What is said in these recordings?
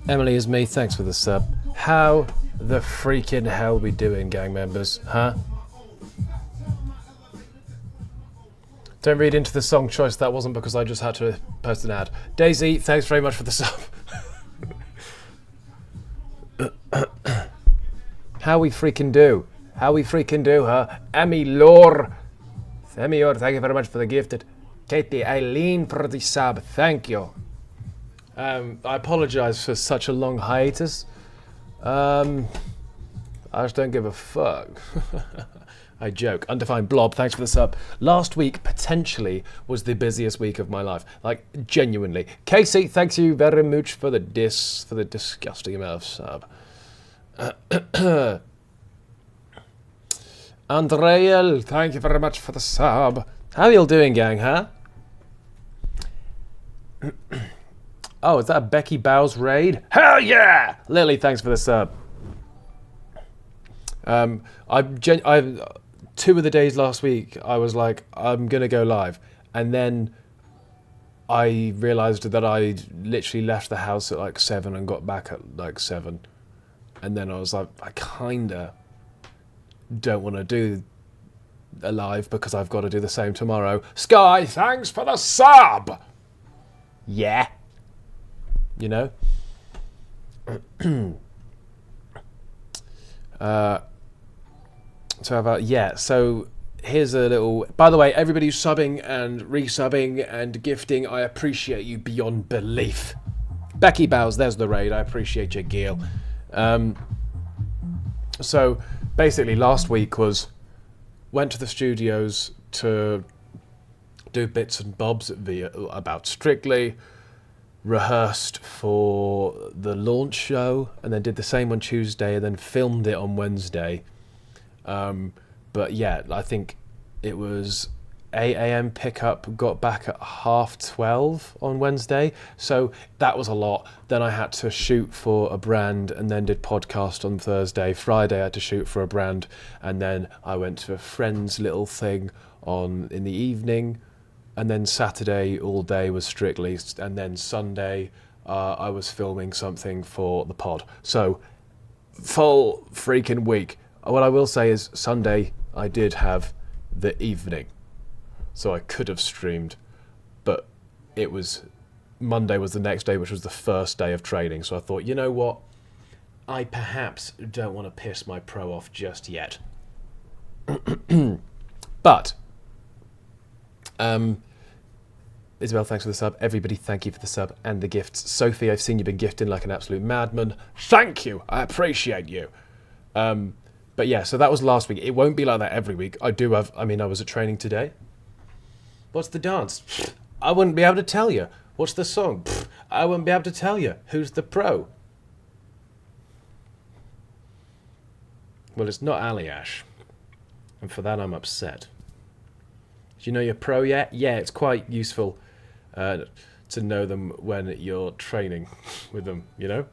Emily is me, thanks for the sub. How the freaking hell we doing, gang members, huh? Don't read into the song choice, that wasn't because I just had to post an ad. Daisy, thanks very much for the sub. How we freaking do? How we freaking do, huh? Emmy Lore. Emmy Lore, thank you very much for the gifted. Katie Eileen for the sub, thank you. I apologise for such a long hiatus. I just don't give a fuck. I joke. Undefined Blob, thanks for the sub. Last week, potentially, was the busiest week of my life. Like, genuinely. Casey, thanks you very much for the disgusting amount of sub. Andreal, thank you very much for the sub. How are you all doing, gang, huh? Oh, is that a Becky Bowes raid? Hell yeah! Lily, thanks for the sub. I 2 of the days last week, I was like, I'm gonna go live, and then I realised that I literally left the house at like 7 and got back at like 7, and then I was like, I kinda don't want to do a live because I've got to do the same tomorrow. Sky, thanks for the sub. Yeah. You know? So about, yeah, so here's a little, by the way, everybody who's subbing and resubbing and gifting, I appreciate you beyond belief. Becky Bowes, there's the raid, I appreciate you, Gil. So basically last week went to the studios to do bits and bobs about Strictly, rehearsed for the launch show, and then did the same on Tuesday, and then filmed it on Wednesday. But yeah, I think it was 8 AM pickup, got back at 12:30 on Wednesday, so that was a lot. Then I had to shoot for a brand and then did podcast on Thursday. Friday I had to shoot for a brand, and then I went to a friend's little thing in the evening, and then Saturday all day was Strictly, and then Sunday I was filming something for the pod. So full freaking week. What I will say is Sunday I did have the evening, so I could have streamed, but Monday was the next day, which was the first day of training, so I thought, you know what, I perhaps don't want to piss my pro off just yet. But Isabel, thanks for the sub. Everybody, thank you for the sub and the gifts. Sophie, I've seen you've been gifting like an absolute madman. Thank you, I appreciate you. But yeah, so that was last week. It won't be like that every week. I was at training today. What's the dance? I wouldn't be able to tell you. What's the song? I wouldn't be able to tell you. Who's the pro? Well, it's not Aliash. And for that, I'm upset. Do you know your pro yet? Yeah, it's quite useful to know them when you're training with them, you know?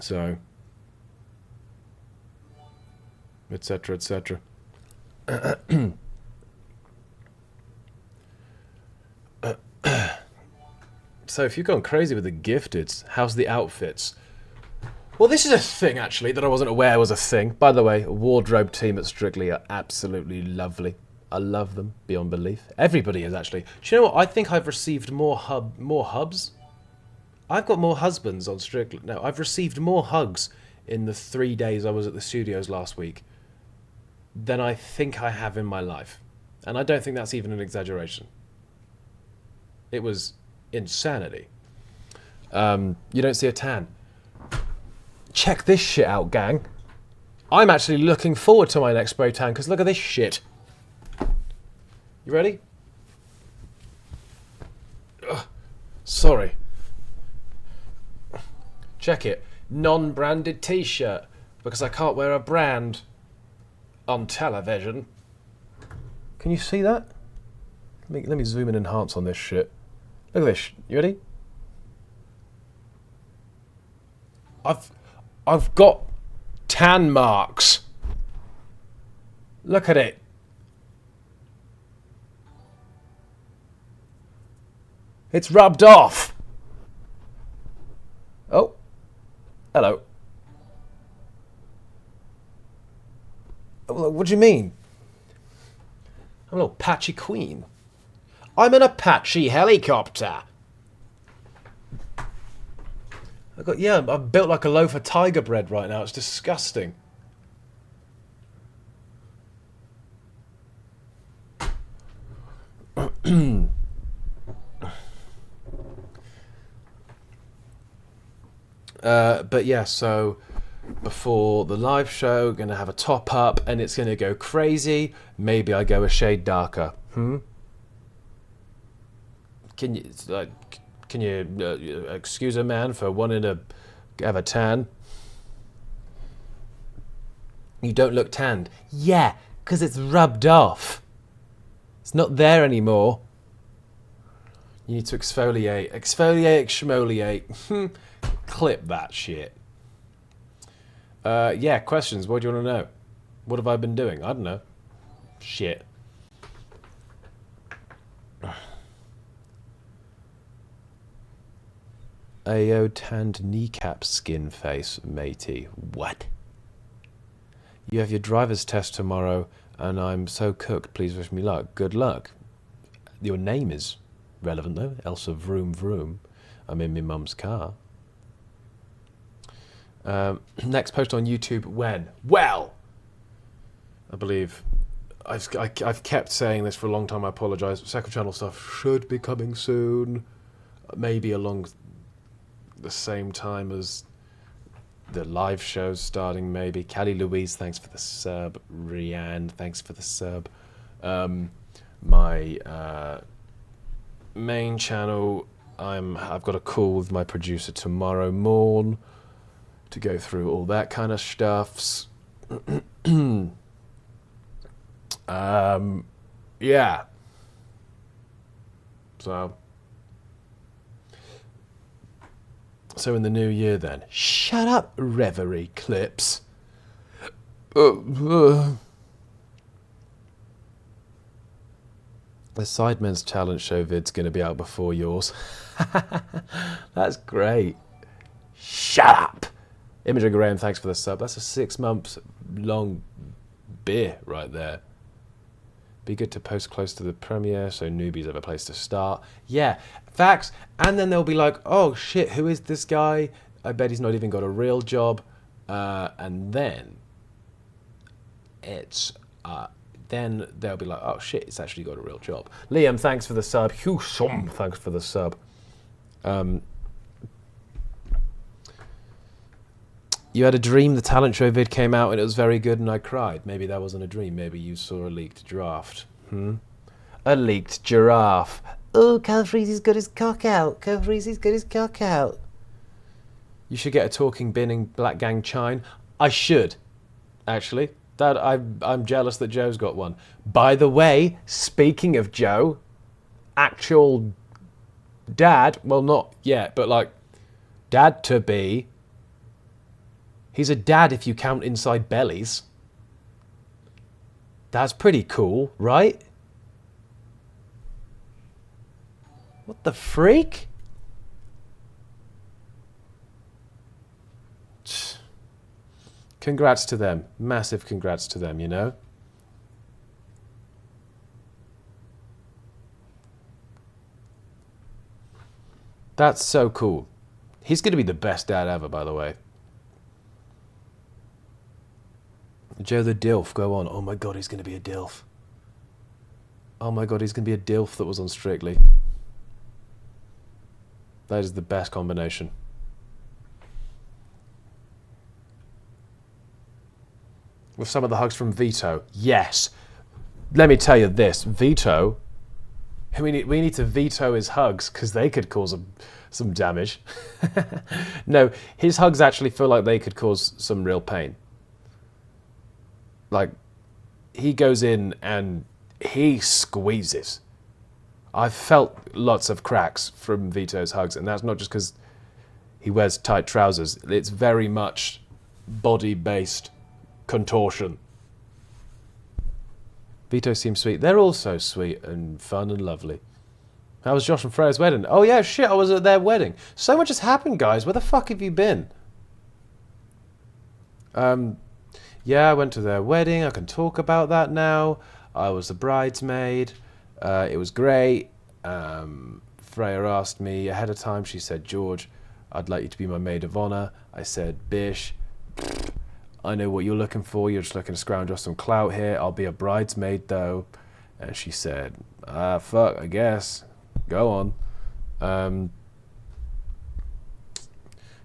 So, etc., etc. So if you've gone crazy with the gifteds, how's the outfits? Well, this is a thing, actually, that I wasn't aware was a thing. By the way, a wardrobe team at Strictly are absolutely lovely. I love them beyond belief. Everybody is, actually. Do you know what? I think I've received more hubs. I've got more husbands on Strictly. No, I've received more hugs in the 3 days I was at the studios last week than I think I have in my life. And I don't think that's even an exaggeration. It was insanity. You don't see a tan. Check this shit out, gang. I'm actually looking forward to my next spray tan, because look at this shit. You ready? Ugh, sorry. Check it. Non-branded t-shirt, because I can't wear a brand on television. Can you see that? Let me zoom and enhance on this shit. Look at this. You ready? I've got tan marks. Look at it. It's rubbed off. Oh. Hello. What do you mean? I'm a little patchy queen. I'm an Apache helicopter. I'm built like a loaf of tiger bread right now. It's disgusting. But yeah, so before the live show, gonna have a top up, and it's gonna go crazy. Maybe I go a shade darker. Can you excuse a man for wanting to have a tan? You don't look tanned. Yeah, because it's rubbed off. It's not there anymore. You need to exfoliate. Exfoliate, exfoliate. Clip that shit. Yeah, questions. What do you want to know? What have I been doing? I don't know. Shit. Ayo tanned kneecap skin face, matey. What? You have your driver's test tomorrow, and I'm so cooked. Please wish me luck. Good luck. Your name is relevant, though. Elsa Vroom Vroom. I'm in my mum's car. Next post on YouTube when? Well, I believe I've kept saying this for a long time. I apologise. Second channel stuff should be coming soon. Maybe along the same time as the live shows starting. Maybe. Callie Louise, thanks for the sub. Rianne, thanks for the sub. My main channel. I've got a call with my producer tomorrow morn to go through all that kind of stuffs. Yeah. So in the new year then. Shut up, Reverie Clips. The Sidemen's talent show vid's going to be out before yours. That's great. Shut up. Imogen Graham, thanks for the sub. That's a 6 months long beer right there. Be good to post close to the premiere so newbies have a place to start. Yeah, facts. And then they'll be like, oh shit, who is this guy? I bet he's not even got a real job. And then then they'll be like, oh shit, it's actually got a real job. Liam, thanks for the sub. Hugh thanks for the sub. You had a dream the talent show vid came out and it was very good and I cried. Maybe that wasn't a dream. Maybe you saw a leaked draft. A leaked giraffe. Oh, Calfreezy's got his cock out. Calfreezy's got his cock out. You should get a talking bin in Black Gang Chine. I should, actually. I'm jealous that Joe's got one. By the way, speaking of Joe, actual dad, well, not yet, but like dad to be. He's a dad if you count inside bellies. That's pretty cool, right? What the freak? Congrats to them. Massive congrats to them, you know? That's so cool. He's going to be the best dad ever, by the way. Joe the Dilf, go on. Oh my god, he's going to be a Dilf. Oh my god, he's going to be a Dilf that was on Strictly. That is the best combination. With some of the hugs from Vito. Yes. Let me tell you this. Vito, we need to veto his hugs because they could cause some damage. No, his hugs actually feel like they could cause some real pain. Like, he goes in and he squeezes. I've felt lots of cracks from Vito's hugs, and that's not just because he wears tight trousers. It's very much body-based contortion. Vito seems sweet. They're all so sweet and fun and lovely. How was Josh and Freya's wedding? Oh yeah, shit, I was at their wedding. So much has happened, guys. Where the fuck have you been? Yeah, I went to their wedding. I can talk about that now. I was the bridesmaid. It was great. Freya asked me ahead of time. She said, George, I'd like you to be my maid of honour. I said, Bish, I know what you're looking for. You're just looking to scrounge off some clout here. I'll be a bridesmaid, though. And she said, fuck, I guess. Go on.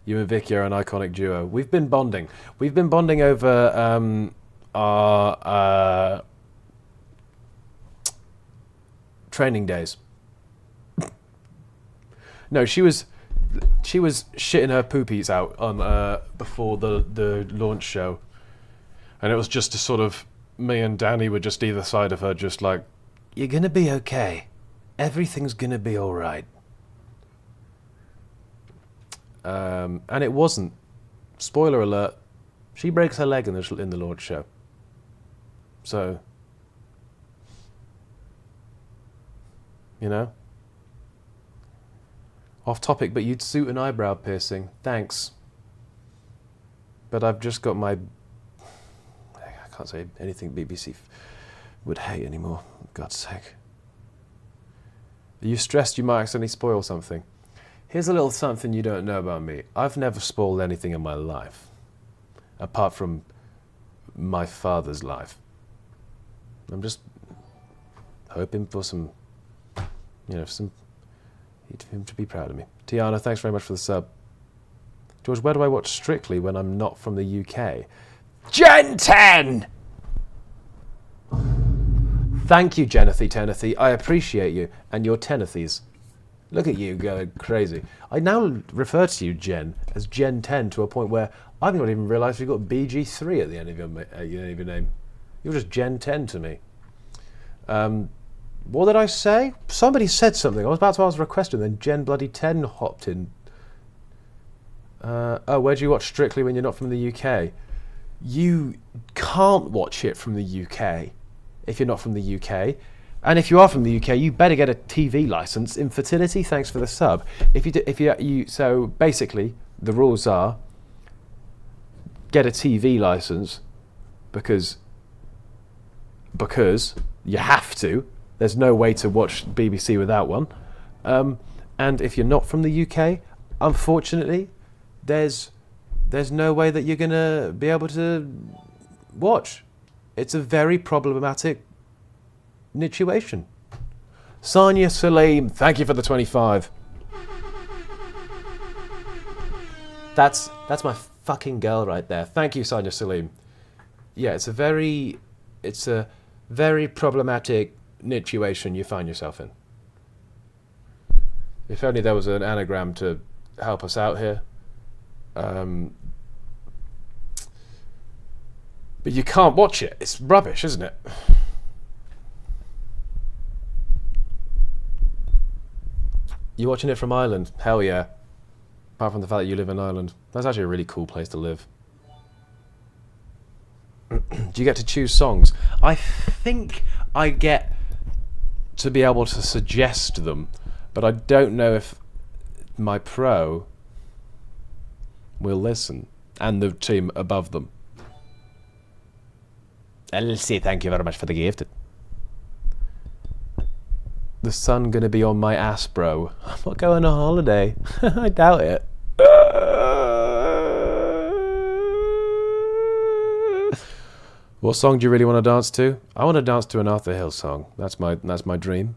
You and Vicky are an iconic duo. We've been bonding. We've been bonding over our training days. No, she was shitting her poopies out on before the launch show, and it was just a sort of me and Danny were just either side of her, just like, you're gonna be okay. Everything's gonna be all right. And it wasn't. Spoiler alert. She breaks her leg in the launch show. So, you know. Off topic, but you'd suit an eyebrow piercing. Thanks. But I've just got my... I can't say anything BBC would hate anymore. For God's sake. Are you stressed you might accidentally spoil something? Here's a little something you don't know about me. I've never spoiled anything in my life. Apart from my father's life. I'm just hoping for some... You know, some... him to be proud of me. Tiana, thanks very much for the sub. George, where do I watch Strictly when I'm not from the UK? Gen 10! Thank you, Tenathy. I appreciate you and your Tenathies. Look at you going crazy. I now refer to you, Jen, as Gen 10 to a point where I've not even realised you've got BG3 at the end of your name. You're just Gen 10 to me. What did I say? Somebody said something. I was about to ask for a question, then Gen bloody 10 hopped in. Oh, where do you watch Strictly when you're not from the UK? You can't watch it from the UK if you're not from the UK. And if you are from the UK, you better get a TV license. Infertility, thanks for the sub. So basically, the rules are get a TV license because you have to. There's no way to watch BBC without one. And if you're not from the UK, unfortunately, there's no way that you're going to be able to watch. It's a very problematic situation. Sanya Salim, thank you for the 25. That's my fucking girl right there. Thank you, Sanya Salim. Yeah, it's a very problematic situation you find yourself in. If only there was an anagram to help us out here. But you can't watch it. It's rubbish, isn't it? You watching it from Ireland? Hell yeah. Apart from the fact that you live in Ireland. That's actually a really cool place to live. Do you get to choose songs? I think I get to be able to suggest them, but I don't know if my pro will listen, and the team above them. Elsie, thank you very much for the gift. The sun gonna be on my ass, bro. I'm not going on holiday. I doubt it. What song do you really want to dance to? I want to dance to an Arthur Hill song. That's my dream.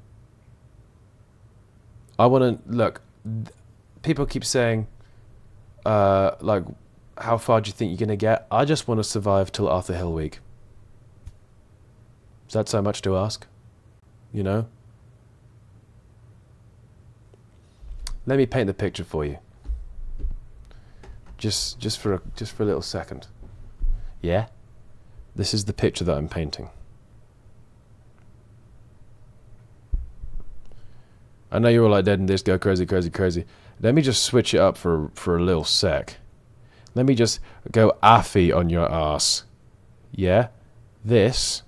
I want to look. People keep saying, like, how far do you think you're gonna get? I just want to survive till Arthur Hill week. Is that so much to ask? You know? Let me paint the picture for you. Just for a little second. Yeah? This is the picture that I'm painting. I know you're all like dead and this go crazy. Let me just switch it up for a little sec. Let me just go affy on your ass. Yeah? This,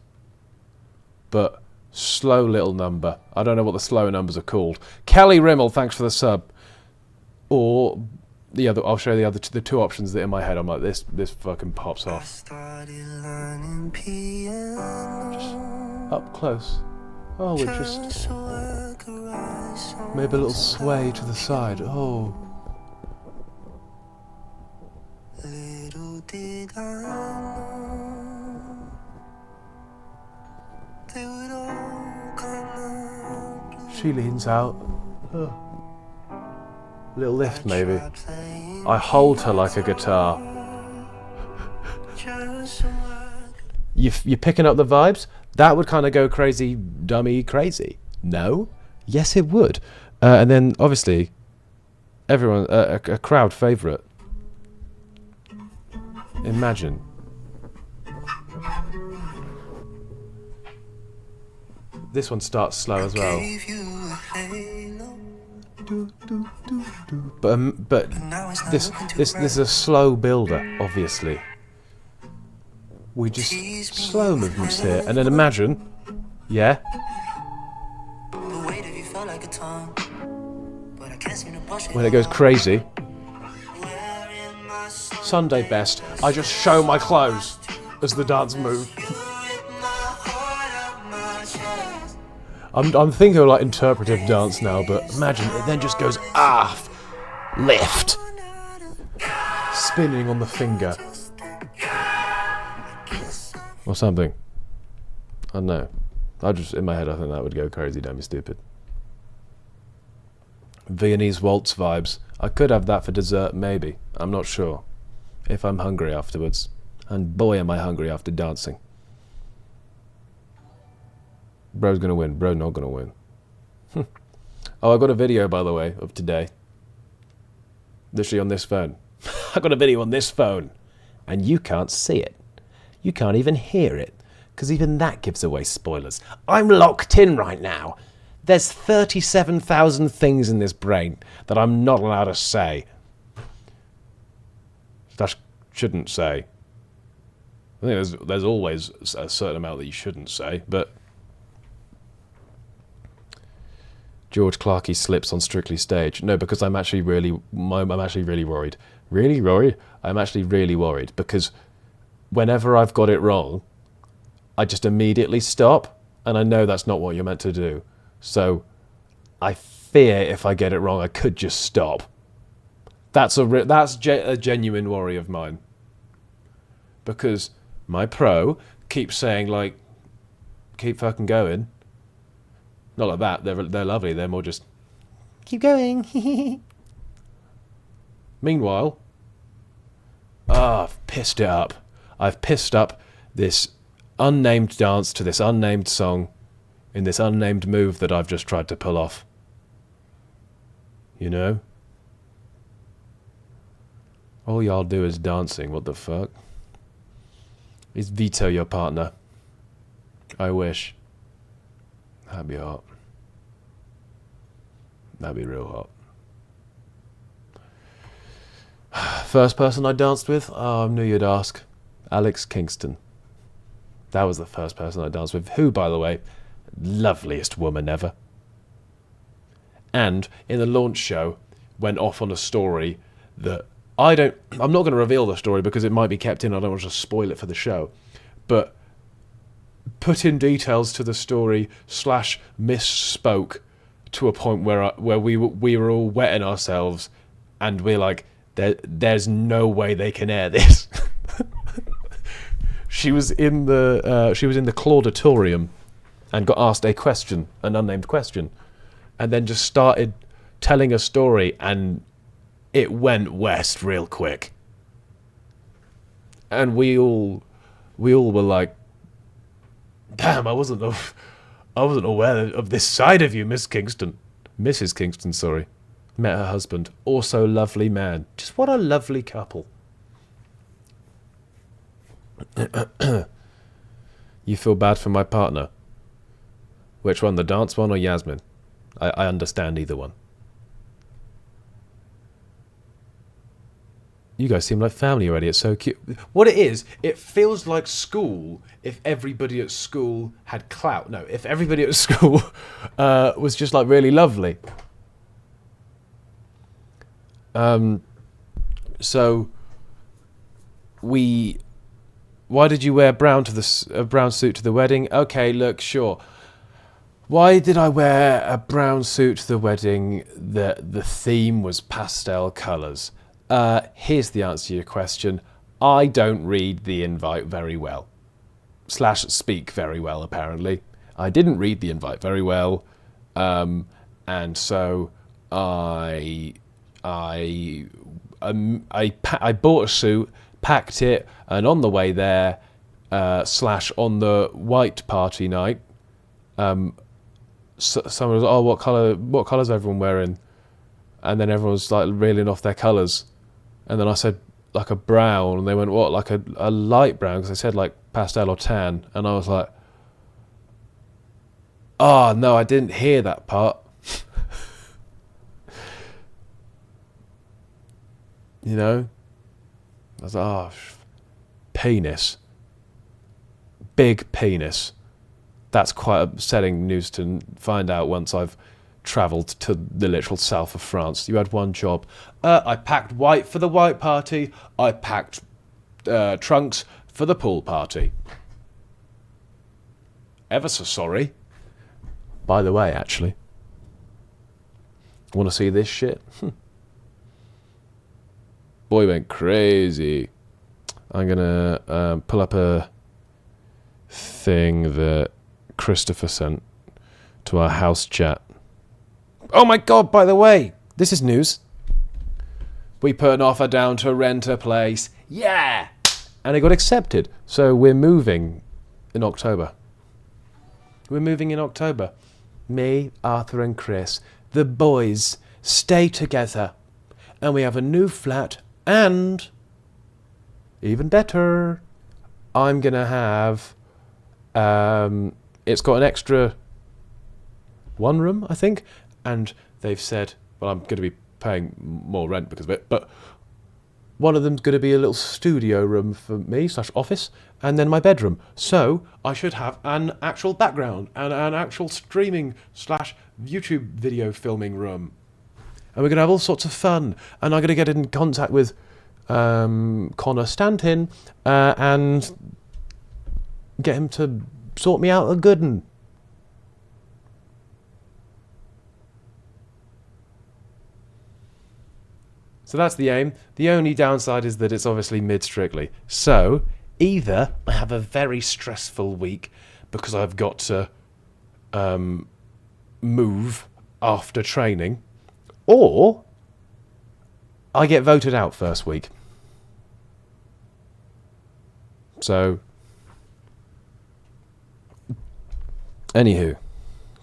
but slow little number. I don't know what the slow numbers are called. Kelly Rimmel, thanks for the sub. Or the other, I'll show you the two options that in my head. I'm like, this fucking pops off. Just up close. Oh, we're just maybe a little sway to the side. Oh. Little did I know they would all come up. She leans out. Oh. Little lift, maybe. I hold her like a guitar. You're picking up the vibes? That would kind of go crazy, dummy, crazy. No? Yes, it would. And then, obviously, everyone, a crowd favourite. Imagine. This one starts slow as well. But this is a slow builder, obviously. We just slow movements here, and then imagine, yeah. When it goes crazy. Sunday best. I just show my clothes as the dance move. I'm thinking of like interpretive dance now, but imagine it then just goes aft, lift, spinning on the finger, or something. I don't know. In my head, I think that would go crazy, damn stupid. Viennese waltz vibes. I could have that for dessert, maybe. I'm not sure. If I'm hungry afterwards. And boy, am I hungry after dancing. Bro's gonna win. Bro not gonna win. Oh, I got a video, by the way, of today. Literally on this phone. I got a video on this phone. And you can't see it. You can't even hear it. Because even that gives away spoilers. I'm locked in right now. There's 37,000 things in this brain that I'm not allowed to say. That shouldn't say. I think there's always a certain amount that you shouldn't say, but... George Clarkey slips on Strictly Stage. No, because I'm actually really worried. Really, Rory? I'm actually really worried because whenever I've got it wrong, I just immediately stop, and I know that's not what you're meant to do. So I fear if I get it wrong, I could just stop. That's a genuine worry of mine. Because my pro keeps saying, like, keep fucking going. Not like that. They're lovely. They're more just keep going. Meanwhile, I've pissed it up. I've pissed up this unnamed dance to this unnamed song in this unnamed move that I've just tried to pull off. You know? All y'all do is dancing. What the fuck? Is veto your partner. I wish. That'd be hot. That'd be real hot. First person I danced with? Oh, I knew you'd ask. Alex Kingston. That was the first person I danced with. Who, by the way, loveliest woman ever. And in the launch show, went off on a story that I'm not going to reveal the story because it might be kept in. I don't want to spoil it for the show. But put in details to the story / misspoke to a point where we were all wetting ourselves and we're like, there's no way they can air this. She was in the Clauditorium and got asked a question, an unnamed question, and then just started telling a story, and it went west real quick. And we all were like, damn, I wasn't aware of this side of you, Miss Kingston. Mrs. Kingston, sorry. Met her husband. Also lovely man. Just what a lovely couple. You feel bad for my partner? Which one, the dance one or Yasmin? I understand either one. You guys seem like family already. It's so cute. What it is, it feels like school if everybody at school had clout. No, if everybody at school was just like really lovely. So why did you wear a brown suit to the wedding? Okay, look, sure. Why did I wear a brown suit to the wedding? The theme was pastel colours. Here's the answer to your question. I don't read the invite very well. / speak very well, apparently. I didn't read the invite very well. And so I bought a suit, packed it, and on the way there, / on the white party night, someone was, oh, what colours everyone wearing? And then everyone was like reeling off their colours. And then I said, like a brown, and they went, what, like a light brown? Because I said like pastel or tan. And I was like, oh, no, I didn't hear that part. You know? I was like, oh, penis. Big penis. That's quite upsetting news to find out once I've travelled to the literal south of France. You had one job. I packed white for the white party. I packed trunks for the pool party. Ever so sorry. By the way, actually. Want to see this shit? Boy went crazy. I'm going to pull up a thing that Christopher sent to our house chat. Oh my god, by the way, this is news. We put an offer down to rent a place. Yeah! And it got accepted. So we're moving in October. We're moving in October. Me, Arthur and Chris, the boys, stay together. And we have a new flat and, even better, I'm going to have, it's got an extra one room, I think. And they've said, well, I'm going to be paying more rent because of it, but one of them's going to be a little studio room for me / office, and then my bedroom. So I should have an actual background and an actual streaming / YouTube video filming room. And we're going to have all sorts of fun. And I'm going to get in contact with Connor Stanton and get him to sort me out a good one. So that's the aim. The only downside is that it's obviously mid-Strictly. So either I have a very stressful week because I've got to move after training, or I get voted out first week. So, anywho,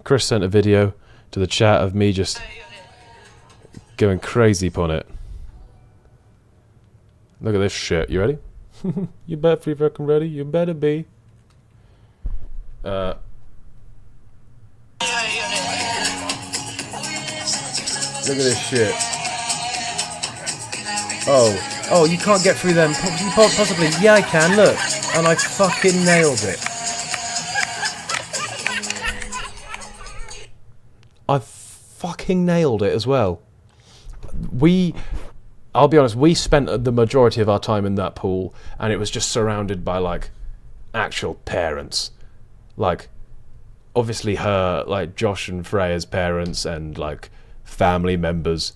Chris sent a video to the chat of me just going crazy upon it. Look at this shit. You ready? You better be fucking ready. You better be. Look at this shit. Oh, you can't get through them. Possibly. Yeah, I can. Look. And I fucking nailed it. I fucking nailed it as well. I'll be honest, we spent the majority of our time in that pool, and it was just surrounded by, like, actual parents. Like, obviously her, like, Josh and Freya's parents and, like, family members,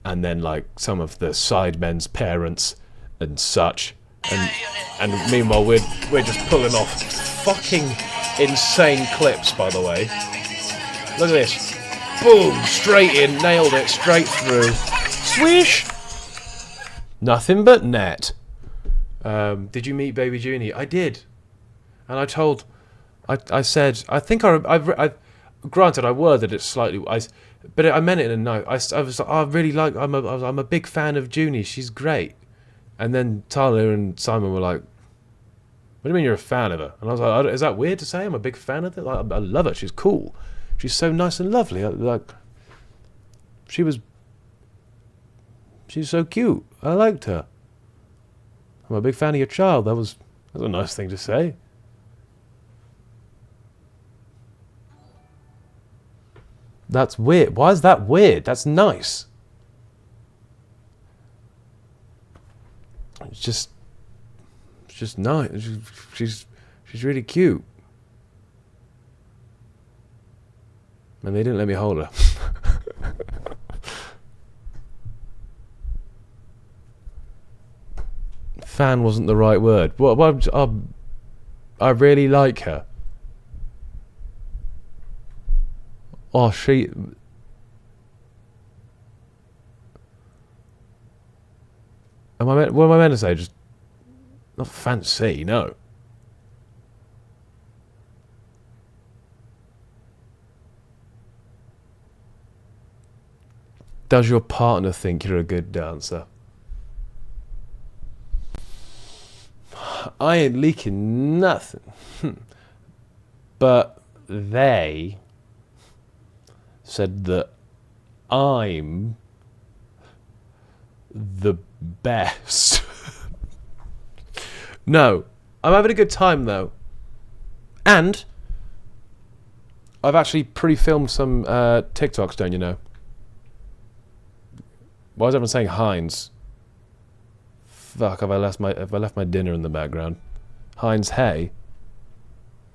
and then, like, some of the sidemen's parents and such. And meanwhile, we're just pulling off fucking insane clips, by the way. Look at this. Boom! Straight in, nailed it, straight through. Swish! Nothing but net. Did you meet Baby Junie? I did. And I said, I think I granted I worded it slightly, but I meant it in a note. I was like, I'm a big fan of Junie. She's great. And then Tyler and Simon were like, what do you mean you're a fan of her? And I was like, is that weird to say? I'm a big fan of her. Like, I love her. She's cool. She's so nice and lovely. Like, she's so cute. I liked her. I'm a big fan of your child. That's a nice thing to say. That's weird. Why is that weird? That's nice. It's just nice. She's really cute. And they didn't let me hold her. Fan wasn't the right word. I really like her. Oh, she... what am I meant to say? Just... Not fancy, no. Does your partner think you're a good dancer? I ain't leaking nothing. But they said that I'm the best. No, I'm having a good time though. And I've actually pre-filmed some TikToks, don't you know? Why is everyone saying Heinz? Fuck, have I left my dinner in the background? Heinz, hey.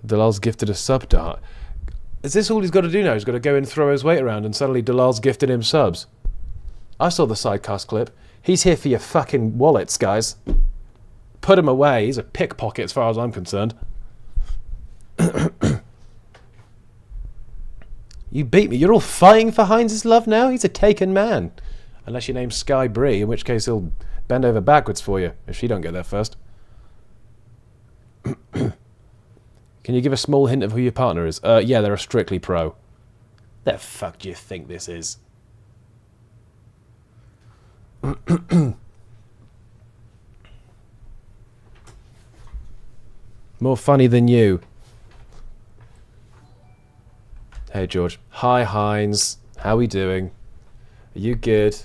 Dalal's gifted a sub to Heinz. Is this all he's got to do now? He's got to go and throw his weight around and suddenly Dalal's gifted him subs. I saw the sidecast clip. He's here for your fucking wallets, guys. Put him away. He's a pickpocket as far as I'm concerned. You beat me. You're all fighting for Heinz's love now? He's a taken man. Unless your name's Sky Bree, in which case he'll bend over backwards for you if she don't get there first. Can you give a small hint of who your partner is? Yeah, they're a Strictly pro. The fuck do you think this is? More funny than you. Hey George. Hi Heinz. How we doing? Are you good?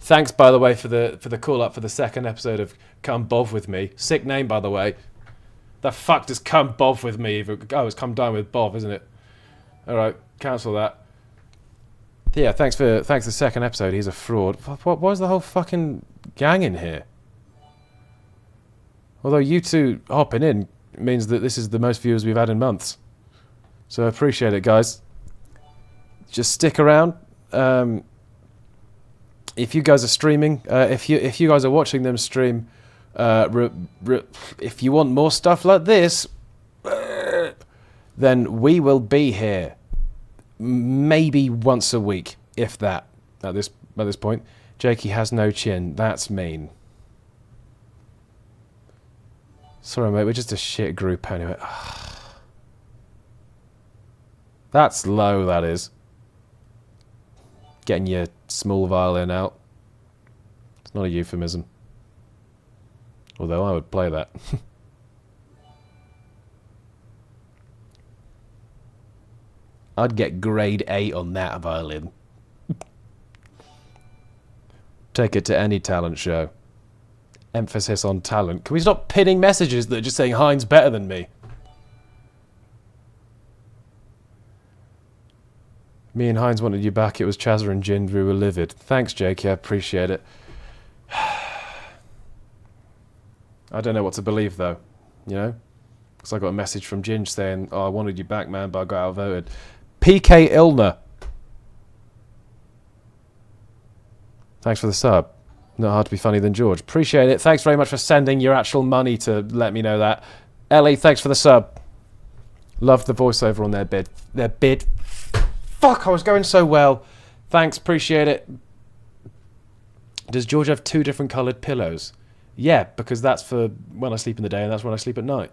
Thanks, by the way, for the call up for the second episode of Come Bov With Me. Sick name, by the way. The fuck does Come Bov With Me? Oh, it's Come Dine With Bov, isn't it? All right, cancel that. Yeah, thanks for the second episode. He's a fraud. Why is the whole fucking gang in here? Although you two hopping in means that this is the most viewers we've had in months. So I appreciate it, guys. Just stick around. If you guys are streaming, if you guys are watching them stream, if you want more stuff like this, then we will be here. Maybe once a week, if that. At this point, Jakey has no chin. That's mean. Sorry, mate. We're just a shit group anyway. That's low. That is. Getting your small violin out. It's not a euphemism. Although I would play that. I'd get grade 8 on that violin. Take it to any talent show. Emphasis on talent. Can we stop pinning messages that are just saying Heinz better than me? Me and Heinz wanted you back. It was Chazza and Jin. We were livid. Thanks, Jake. I appreciate it. I don't know what to believe, though. You know? Because I got a message from Ginge saying, oh, I wanted you back, man, but I got outvoted. PK Ilner. Thanks for the sub. Not hard to be funny than George. Appreciate it. Thanks very much for sending your actual money to let me know that. Ellie, thanks for the sub. Loved the voiceover on their bid. Fuck, I was going so well. Thanks, appreciate it. Does George have 2 different coloured pillows? Yeah, because that's for when I sleep in the day and that's when I sleep at night.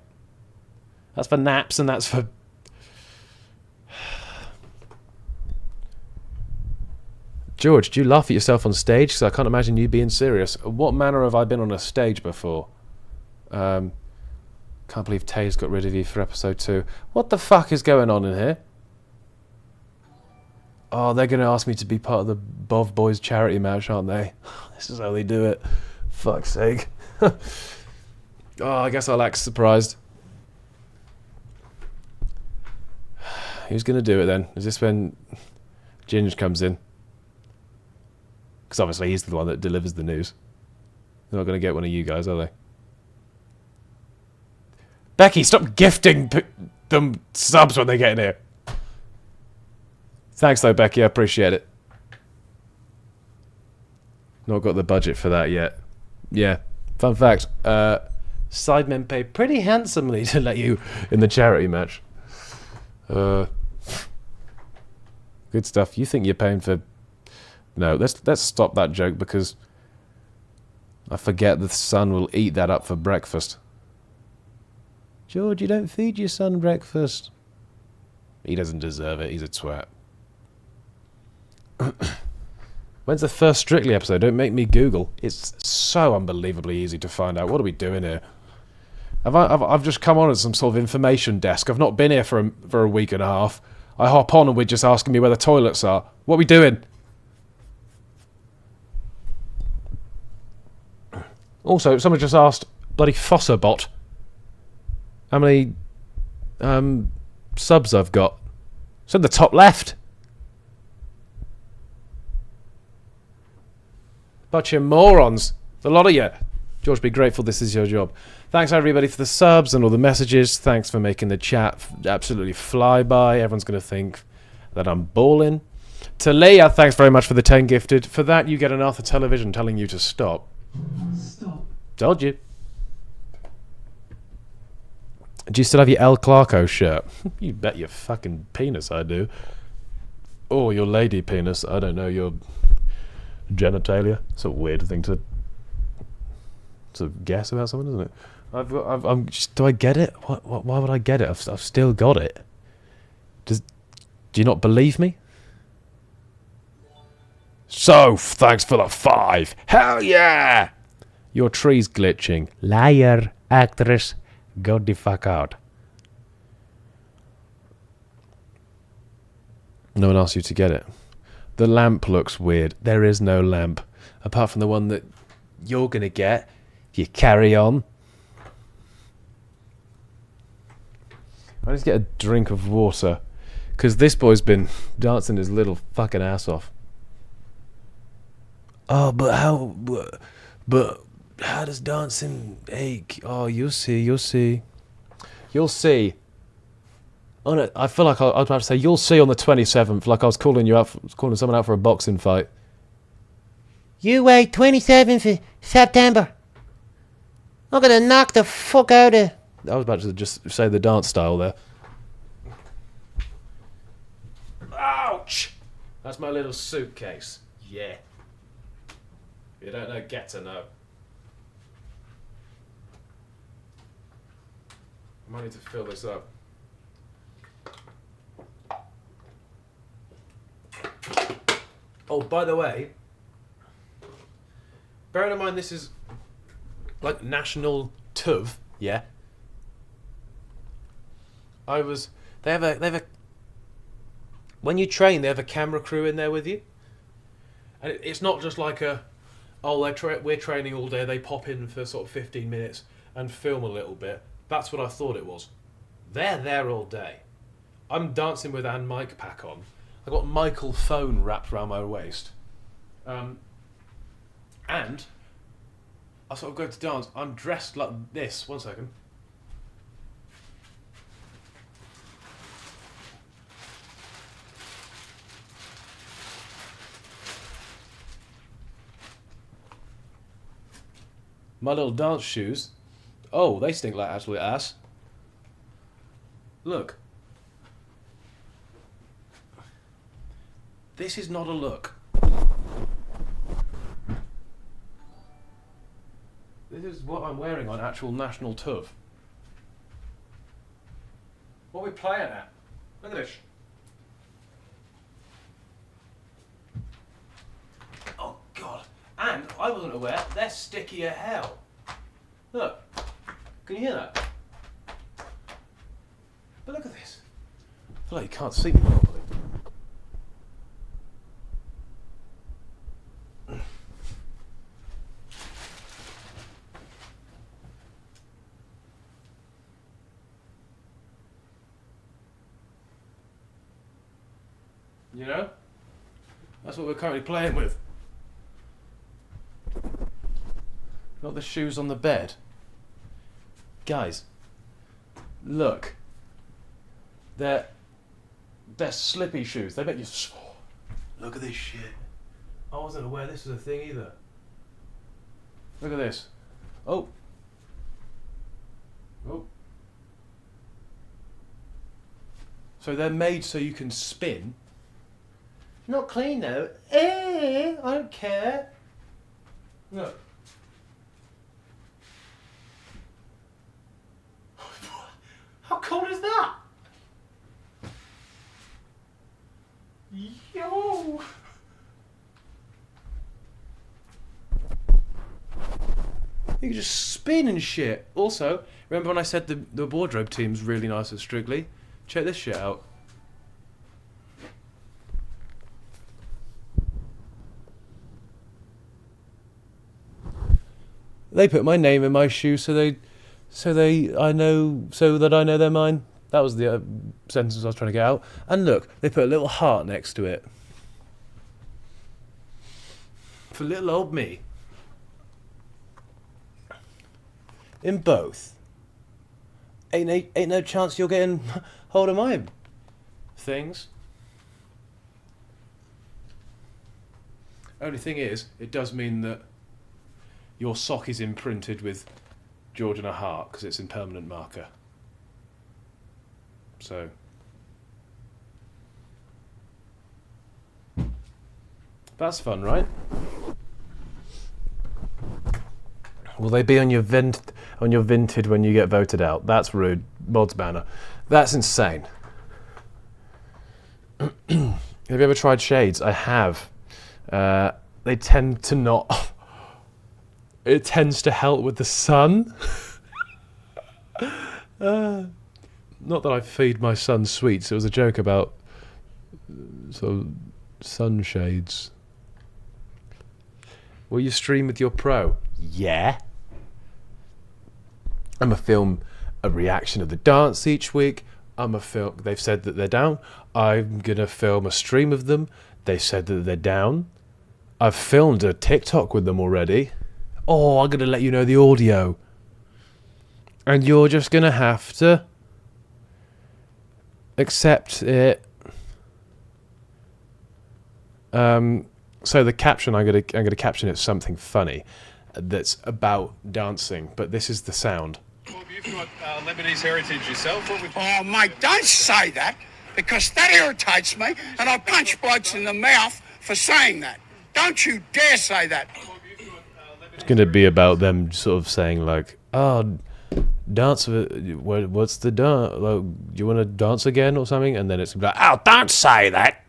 That's for naps and that's for... George, do you laugh at yourself on stage? Because I can't imagine you being serious. What manner have I been on a stage before? Can't believe Tay's got rid of you for episode 2. What the fuck is going on in here? Oh, they're going to ask me to be part of the Bov Boys charity match, aren't they? This is how they do it. Fuck's sake. Oh, I guess I'll act surprised. Who's going to do it then? Is this when Ginge comes in? Because obviously he's the one that delivers the news. They're not going to get one of you guys, are they? Becky, stop gifting them subs when they get in here. Thanks though, Becky. I appreciate it. Not got the budget for that yet. Yeah. Fun fact. Sidemen pay pretty handsomely to let you in the charity match. Good stuff. You think you're paying for... No, let's stop that joke because I forget the son will eat that up for breakfast. George, you don't feed your son breakfast. He doesn't deserve it. He's a twat. When's the first Strictly episode? Don't make me Google. It's so unbelievably easy to find out. What are we doing here? I've just come on as some sort of information desk. I've not been here for a week and a half. I hop on and we're just asking me where the toilets are. What are we doing? Also, someone just asked, bloody Fosserbot, how many subs I've got. It's in the top left. Bunch of morons. There's a lot of you. George, be grateful this is your job. Thanks everybody for the subs and all the messages. Thanks for making the chat absolutely fly by. Everyone's going to think that I'm balling. To Leah, thanks very much for the 10 gifted. For that, you get an Arthur television telling you to stop. Stop. Told you. Do you still have your El Clarko shirt? You bet your fucking penis I do. Or your lady penis. I don't know, your genitalia. It's a weird thing to guess about someone, isn't it? Do I get it? Why would I get it? I've still got it. Do you not believe me? So, thanks for the 5. Hell yeah! Your tree's glitching. Liar, actress. Go the fuck out. No one asked you to get it. The lamp looks weird. There is no lamp. Apart from the one that you're going to get if you carry on. I just get a drink of water. Because this boy's been dancing his little fucking ass off. Oh, but how... But how does dancing ache? Oh, you'll see, you'll see. You'll see. Oh, no, I feel like I was about to say, you'll see on the 27th, like I was calling someone out for a boxing fight. You wait 27th of September. I'm gonna knock the fuck out of... I was about to just say the dance style there. Ouch! That's my little suitcase. Yeah. If you don't know, get to know. I might need to fill this up. Oh, by the way, bearing in mind this is like National TUV, yeah. They have a when you train, they have a camera crew in there with you, and it's not just like we're training all day. They pop in for sort of 15 minutes and film a little bit. That's what I thought it was. They're there all day. I'm dancing with an mic pack on. I've got Michael phone wrapped around my waist. And I sort of go to dance. I'm dressed like this. 1 second. My little dance shoes. Oh, they stink like absolute ass. Look. This is not a look. This is what I'm wearing on actual National TUV. What are we playing at? Look at this. Oh, God. And I wasn't aware, they're sticky as hell. Look. Can you hear that? But look at this. I feel like you can't see me properly. You know? That's what we're currently playing with. Not the shoes on the bed. Guys, look. They're slippy shoes. They make you... Look at this shit. I wasn't aware this was a thing either. Look at this. Oh. Oh. So they're made so you can spin. Not clean though. I don't care. Look. How cool is that? Yo! You can just spin and shit. Also, remember when I said the wardrobe team's really nice at Strictly? Check this shit out. They put my name in my shoe so that I know they're mine. That was the sentence I was trying to get out. And look, they put a little heart next to it. For little old me. In both. Ain't no chance you're getting hold of my things. Only thing is, it does mean that your sock is imprinted with George and a heart because it's in permanent marker. So that's fun, right? Will they be on your vintage when you get voted out? That's rude. Mods banner. That's insane. Have you ever tried shades? I have. They tend to not. It tends to help with the sun. Not that I feed my son sweets. It was a joke about sort of sunshades. Will you stream with your pro? Yeah. I'm gonna film a reaction of the dance each week. They've said that they're down. I'm gonna film a stream of them. They said that they're down. I've filmed a TikTok with them already. Oh, I'm gonna let you know the audio. And you're just gonna have to accept it. So the caption, I'm gonna caption it something funny that's about dancing, but this is the sound. Well, you've got Lebanese heritage yourself. Oh, mate, don't say that, because that irritates me, and I punch blokes in the mouth for saying that. Don't you dare say that. It's going to be about them sort of saying like, oh, dance, what's the dance? Like, do you want to dance again or something? And then it's going to be like, oh, don't say that.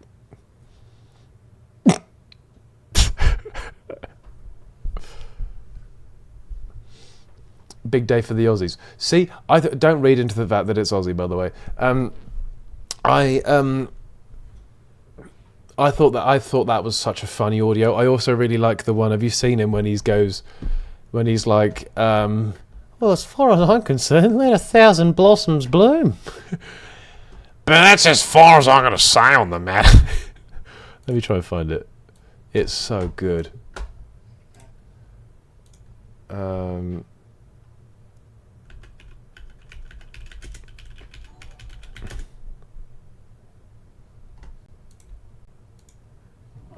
Big day for the Aussies. See, don't read into the fact that it's Aussie, by the way. I thought that was such a funny audio. I also really like the one. Have you seen him when he's like, well, as far as I'm concerned, let 1,000 blossoms bloom. But that's as far as I'm going to say on the matter. Let me try and find it. It's so good.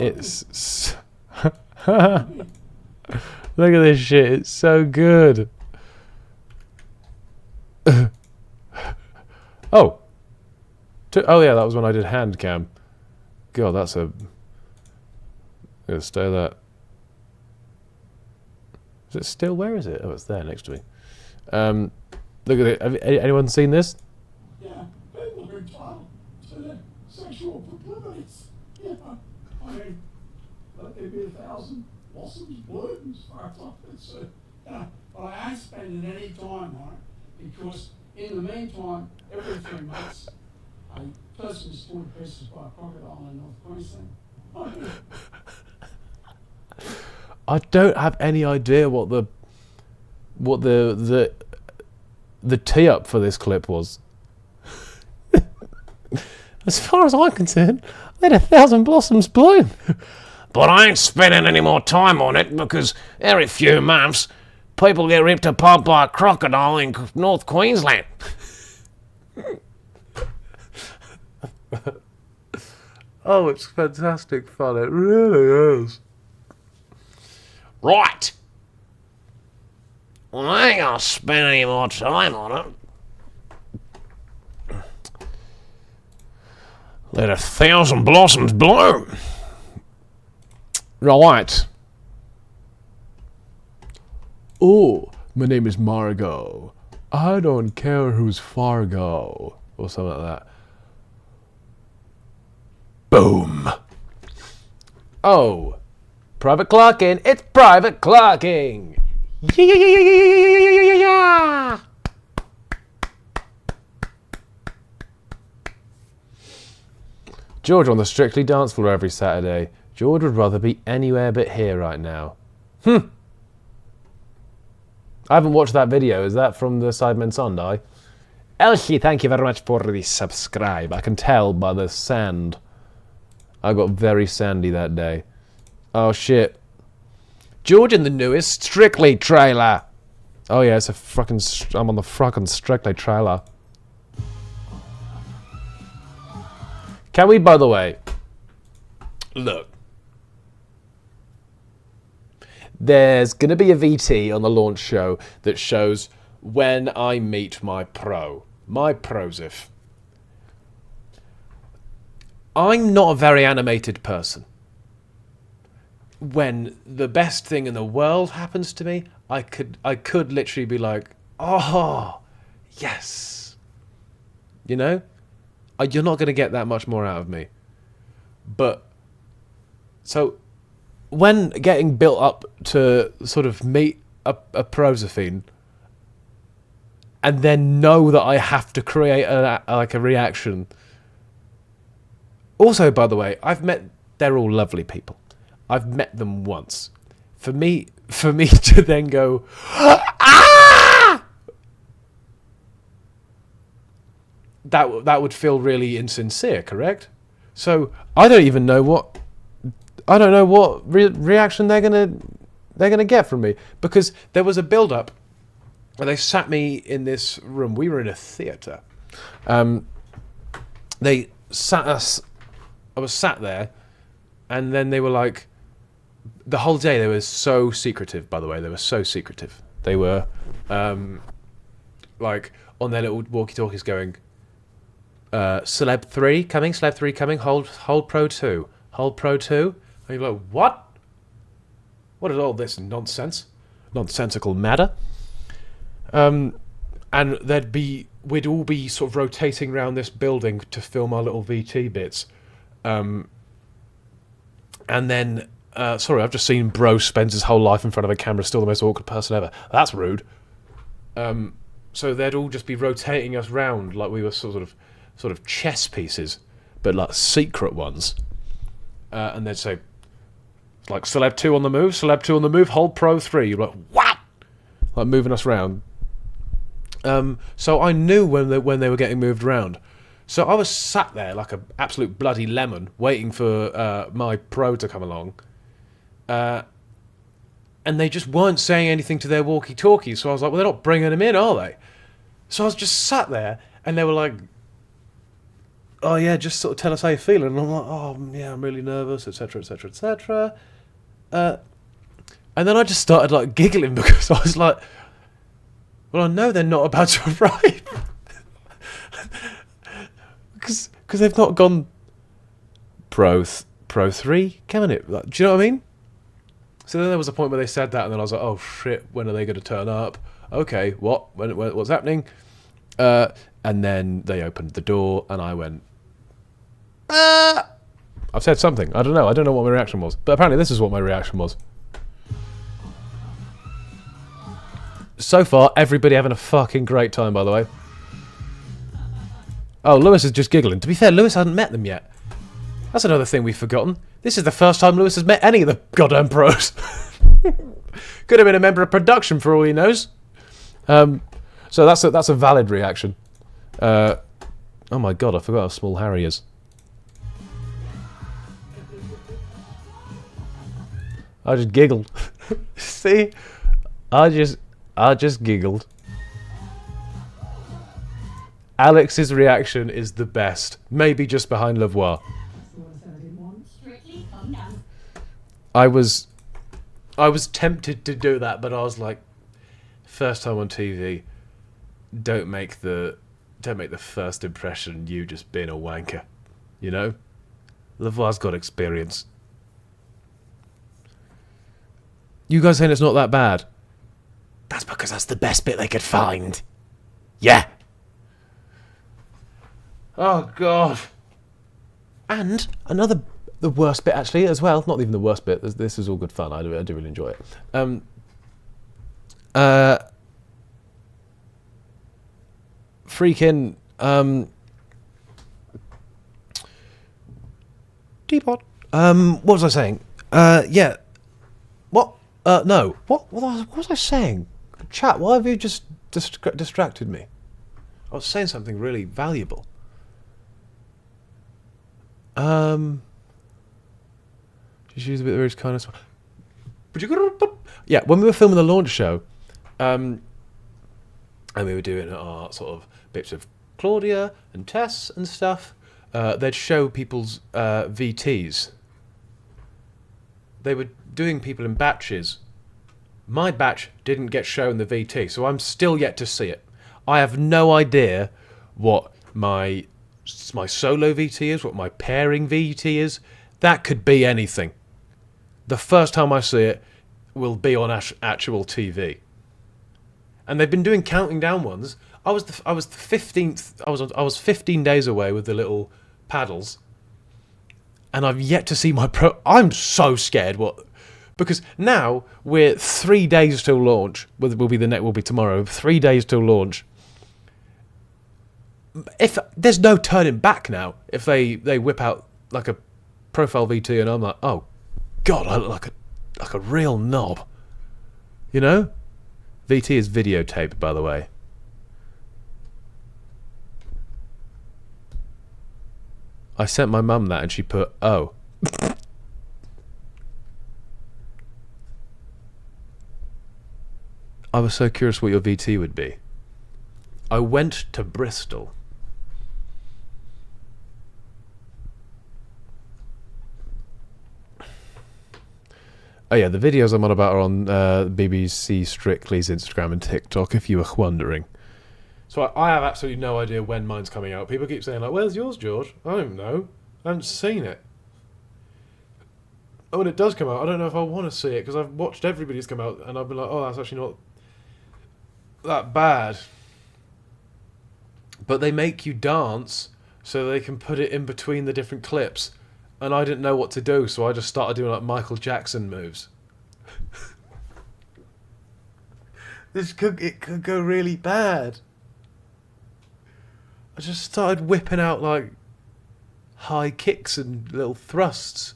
It's look at this shit. It's so good. Oh yeah, that was when I did hand cam. God, that's a. Let's stay that. Is it still? Where is it? Oh, it's there next to me. Look at it. Have anyone seen this? Yeah, people are entitled to their sexual proclivities. Yeah, I mean, let there be 1,000 blossoms bloom as far as I'm concerned. But I ain't spending any time on it because in the meantime, every 3 months, a person is torn to pieces by a crocodile in North Queensland. I don't have any idea what the tee up for this clip was. As far as I'm concerned, let 1,000 blossoms bloom. But I ain't spending any more time on it because every few months people get ripped apart by a crocodile in North Queensland. Oh, it's fantastic fun. It really is. Right. Well, I ain't gonna spend any more time on it. Let 1,000 blossoms bloom. Right. Oh, my name is Margot. I don't care who's Fargo. Or something like that. Boom. Oh. Private Clarking. It's Private Clarking. Yeah. George on the Strictly dance floor every Saturday. George would rather be anywhere but here right now. I haven't watched that video. Is that from the Sidemen Sunday? Elsie, thank you very much for the subscribe. I can tell by the sand. I got very sandy that day. Oh shit. George in the newest Strictly trailer. Oh yeah, it's a fucking... I'm on the fucking Strictly trailer. Can we, by the way... Look. There's going to be a VT on the launch show that shows when I meet my pro. My prosif. I'm not a very animated person. When the best thing in the world happens to me, I could literally be like, oh, yes. You know? You're not going to get that much more out of me. But, so, when getting built up to sort of meet a Prosophene, and then know that I have to create a reaction. Also, by the way, they're all lovely people. I've met them once. For me to then go, ah! That would feel really insincere, correct? So I don't know what reaction they're gonna get from me, because there was a build up where they sat me in this room. We were in a theatre. They sat us. I was sat there, and then they were like, the whole day they were so secretive. By the way, they were so secretive. They were like on their little walkie-talkies going, Celeb 3 coming, Celeb 3 coming, hold Pro 2, hold Pro 2. And you're like, what? What is all this nonsensical matter? And we'd all be sort of rotating around this building to film our little VT bits. And then, sorry, I've just seen Bro spends his whole life in front of a camera, still the most awkward person ever. That's rude. So they'd all just be rotating us round like we were sort of chess pieces, but like secret ones. And they'd say, like, Celeb 2 on the move, Celeb 2 on the move, hold Pro 3. You're like, what? Like, moving us around. So I knew when they were getting moved around. So I was sat there like an absolute bloody lemon, waiting for my pro to come along. And they just weren't saying anything to their walkie-talkies. So I was like, well, they're not bringing him in, are they? So I was just sat there, and they were like, oh yeah, just sort of tell us how you're feeling. And I'm like, oh yeah, I'm really nervous, etc., etc., etc. And then I just started like giggling because I was like, well, I know they're not about to arrive. Because they've not gone Pro 3, can it? Like, do you know what I mean? So then there was a point where they said that, and then I was like, oh shit, when are they going to turn up? Okay, what? What's happening? And then they opened the door, and I went, I've said something. I don't know what my reaction was. But apparently this is what my reaction was. So far, everybody having a fucking great time, by the way. Oh, Lewis is just giggling. To be fair, Lewis hadn't met them yet. That's another thing we've forgotten. This is the first time Lewis has met any of the goddamn pros. Could have been a member of production for all he knows. So that's a valid reaction. Oh my god, I forgot how small Harry is. I just giggled. See? I just giggled. Alex's reaction is the best. Maybe just behind Lavoie. I was tempted to do that, but I was like, first time on TV, don't make the first impression you just being a wanker. You know? Lavoie's got experience. You guys saying it's not that bad? That's because that's the best bit they could find. Yeah. Oh, God. And the worst bit, actually, as well. Not even the worst bit. This is all good fun. I do really enjoy it. Freaking... Teapot. What was I saying? Yeah. What? No. What was I saying? Chat, why have you just distracted me? I was saying something really valuable. Just use a bit of his kindness. Yeah, when we were filming the launch show, and we were doing our sort of bits of Claudia and Tess and stuff, they'd show people's VTs. They were doing people in batches. My batch didn't get shown the VT, so I'm still yet to see it. I have no idea what my solo VT is, what my pairing VT is. That could be anything. The first time I see it will be on actual TV. And they've been doing counting down ones. I was the 15th. I was 15 days away with the little paddles, and I've yet to see my pro. I'm so scared. Because now we're 3 days till launch. Will be tomorrow. 3 days till launch. If there's no turning back now, if they whip out like a profile VT, and I'm like, oh God, I look like a real knob. You know, VT is videotape, by the way. I sent my mum that, and she put, oh. I was so curious what your VT would be. I went to Bristol. Oh yeah, the videos I'm on about are on BBC Strictly's Instagram and TikTok, if you were wondering. So I have absolutely no idea when mine's coming out. People keep saying, like, where's yours, George? I don't know. I haven't seen it. And when it does come out, I don't know if I want to see it, because I've watched everybody's come out, and I've been like, oh, that's actually not that bad. But they make you dance so they can put it in between the different clips. And I didn't know what to do, so I just started doing like Michael Jackson moves. It could go really bad. I just started whipping out like high kicks and little thrusts.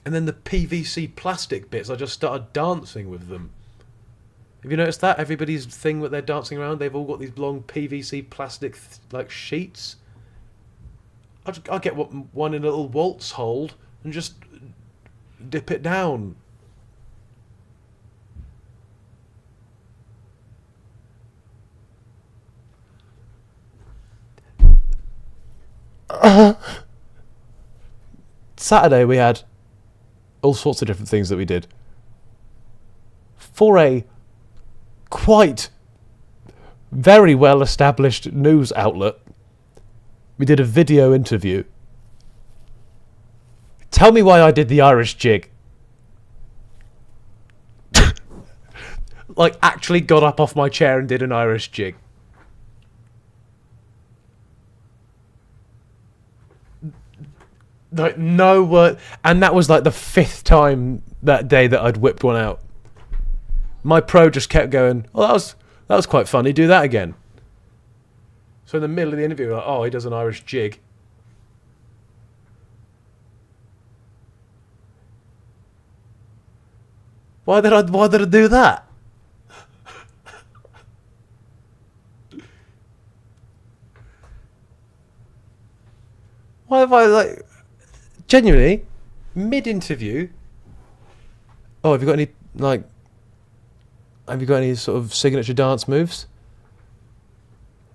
And then the PVC plastic bits, I just started dancing with them. Have you noticed that? Everybody's thing that they're dancing around, they've all got these long PVC plastic like sheets. I'll get one in a little waltz hold and just dip it down. Saturday we had all sorts of different things that we did. For a quite very well established news outlet, we did a video interview. Tell me why I did the Irish jig. Like, actually got up off my chair and did an Irish jig. Like, no word. And that was like the 5th time that day that I'd whipped one out. My pro just kept going, oh, that was quite funny, do that again. So in the middle of the interview, like, oh, he does an Irish jig. Why did I do that? Why have I, like, genuinely, mid-interview, Oh, have you got any, like... Have you got any sort of signature dance moves?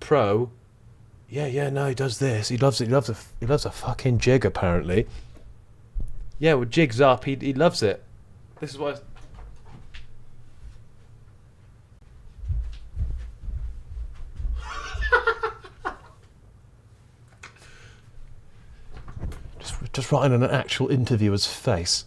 Pro? Yeah, no, he does this. He loves it. He loves a fucking jig, apparently. Yeah, well, jig's up. He loves it. This is why... Just writing on an actual interviewer's face.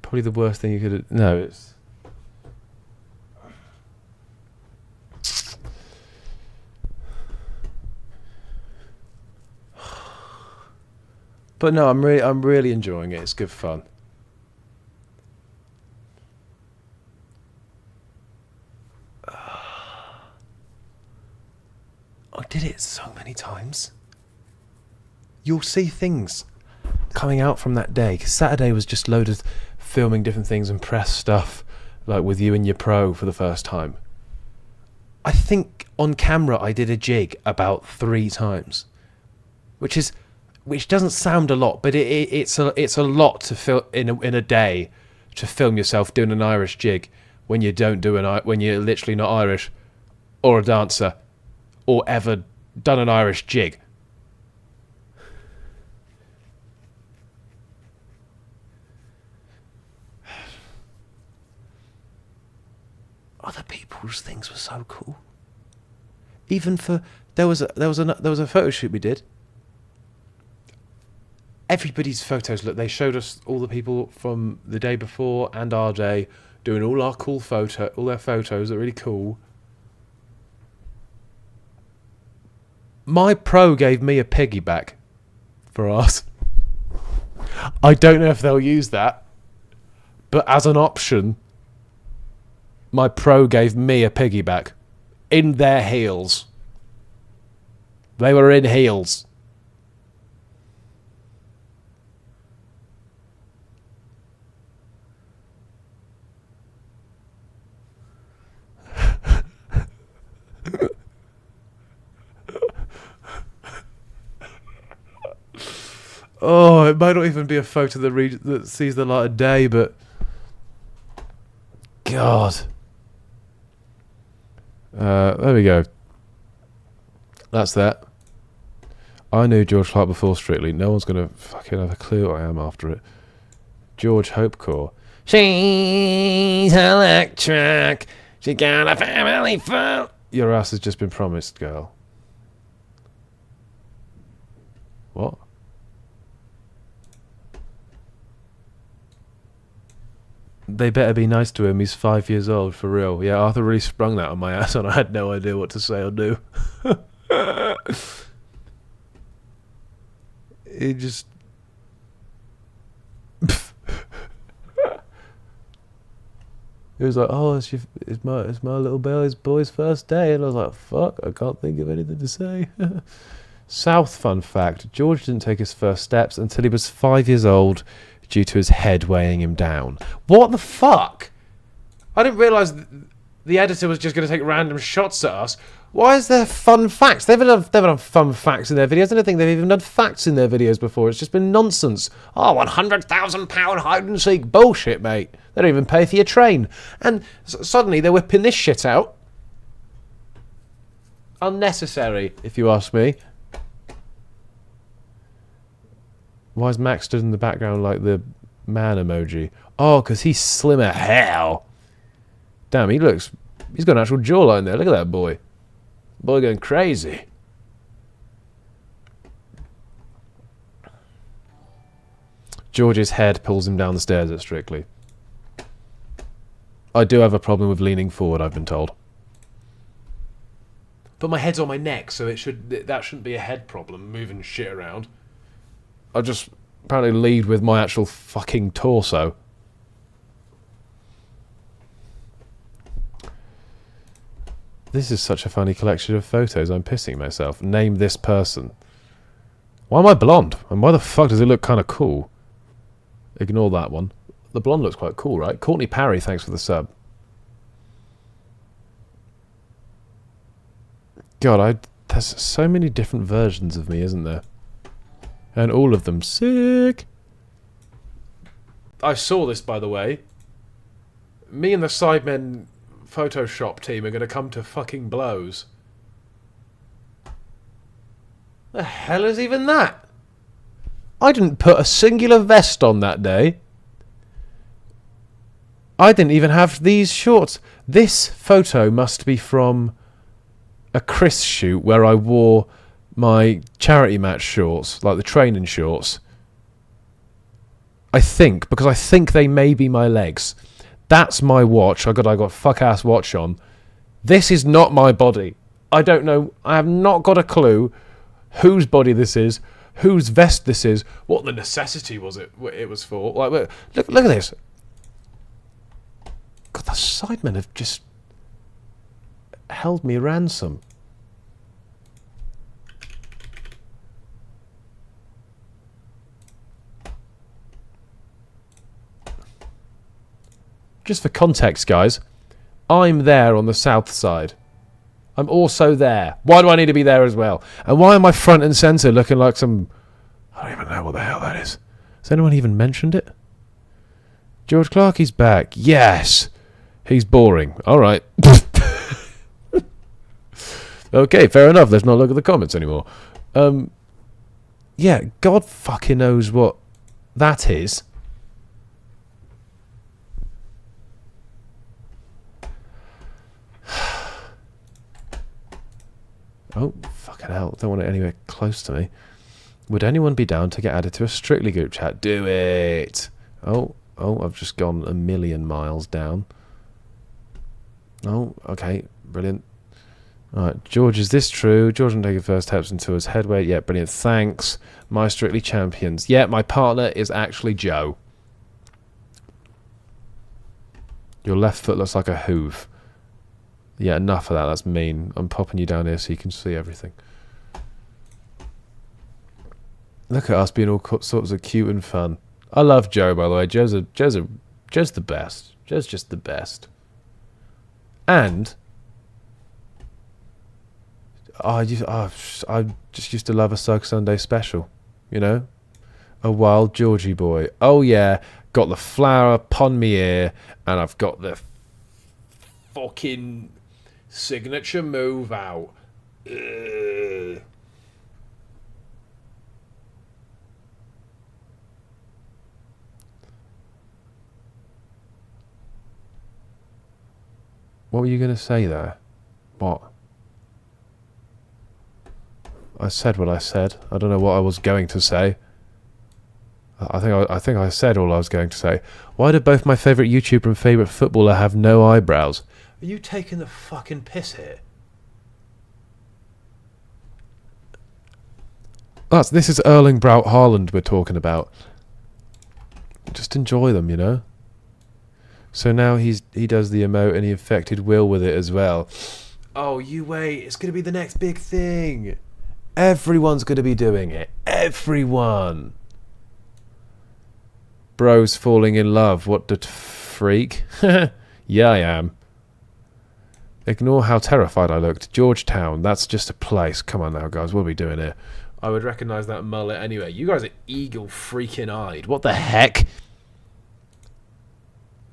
Probably the worst thing you could have... No, it's... But no, I'm really enjoying it. It's good fun. I did it so many times. You'll see things coming out from that day. 'Cause Saturday was just loaded of filming different things and press stuff, like with you and your pro for the first time. I think on camera I did a jig about 3 times, which doesn't sound a lot, but it's a lot to film in a day, to film yourself doing an Irish jig when you don't do when you're literally not Irish or a dancer or ever done an Irish jig. Other people's things were so cool. Even for there was a photo shoot we did. Everybody's photos, look, they showed us all the people from the day before and our day doing all their photos that are really cool. My pro gave me a piggyback for us. I don't know if they'll use that, but as an option, my pro gave me a piggyback in their heels. They were in heels. Oh, it might not even be a photo that sees the light of day, but God. There we go. That's that. I knew George Clarke before Strictly. No one's gonna fucking have a clue what I am after it. George Hopecore. She's electric. She got a family full. Your ass has just been promised, girl. What? They better be nice to him. He's 5 years old, for real. Yeah, Arthur really sprung that on my ass and I had no idea what to say or do. He just... He was like, oh, it's my little boy's first day. And I was like, fuck, I can't think of anything to say. South fun fact, George didn't take his first steps until he was 5 years old due to his head weighing him down. What the fuck? I didn't realise the editor was just going to take random shots at us. Why is there fun facts? They've never done fun facts in their videos. I don't think they've even done facts in their videos before. It's just been nonsense. Oh, £100,000 hide and seek. Bullshit, mate. They don't even pay for your train. And suddenly they're whipping this shit out. Unnecessary, if you ask me. Why is Max stood in the background like the man emoji? Oh, because he's slim as hell. Damn, he's got an actual jawline there. Look at that boy. Boy going crazy. George's head pulls him down the stairs at Strictly. I do have a problem with leaning forward, I've been told. But my head's on my neck, so that shouldn't be a head problem, moving shit around. I just apparently lead with my actual fucking torso. This is such a funny collection of photos. I'm pissing myself. Name this person. Why am I blonde? And why the fuck does it look kind of cool? Ignore that one. The blonde looks quite cool, right? Courtney Parry, thanks for the sub. God, there's so many different versions of me, isn't there? And all of them sick. I saw this, by the way. Me and the Sidemen Photoshop team are going to come to fucking blows. The hell is even that? I didn't put a singular vest on that day. I didn't even have these shorts. This photo must be from a Chris shoot where I wore my charity match shorts, like the training shorts. I think, because I think they may be my legs. That's my watch. I got fuck ass watch on. This is not my body. I don't know. I have not got a clue whose body this is, whose vest this is, what the necessity was it was for. Like, look at this. God, the Sidemen have just held me ransom. Just for context, guys, I'm there on the south side. I'm also there. Why do I need to be there as well? And why am I front and centre looking like some... I don't even know what the hell that is. Has anyone even mentioned it? George Clarkey's back. Yes! He's boring. Alright. Okay, fair enough. Let's not look at the comments anymore. Yeah, God fucking knows what that is. Oh, fucking hell. Don't want it anywhere close to me. Would anyone be down to get added to a Strictly group chat? Do it! Oh, I've just gone a million miles down. Oh, okay. Brilliant. Alright, George, is this true? George will take your first steps into his headweight. Yeah, brilliant. Thanks. My Strictly champions. Yeah, my partner is actually Joe. Your left foot looks like a hoof. Yeah, enough of that. That's mean. I'm popping you down here so you can see everything. Look at us being all sorts of cute and fun. I love Joe, by the way. Joe's the best. Joe's just the best. And I just used to love a Sug Sunday special. You know, a wild Georgie boy. Oh yeah, got the flower upon me ear, and I've got the fucking signature move out. Ugh. What were you going to say there? What? I said what I said. I don't know what I was going to say. I think I said all I was going to say. Why do both my favourite YouTuber and favourite footballer have no eyebrows? Are you taking the fucking piss here? This is Erling Braut Haaland we're talking about. Just enjoy them, you know? So now he does the emote and he infected Will with it as well. Oh, you wait. It's going to be the next big thing. Everyone's going to be doing it. Everyone. Bro's falling in love. What the freak? Yeah, I am. Ignore how terrified I looked. Georgetown. That's just a place. Come on now, guys. What are we doing here? I would recognise that mullet anyway. You guys are eagle freaking eyed. What the heck?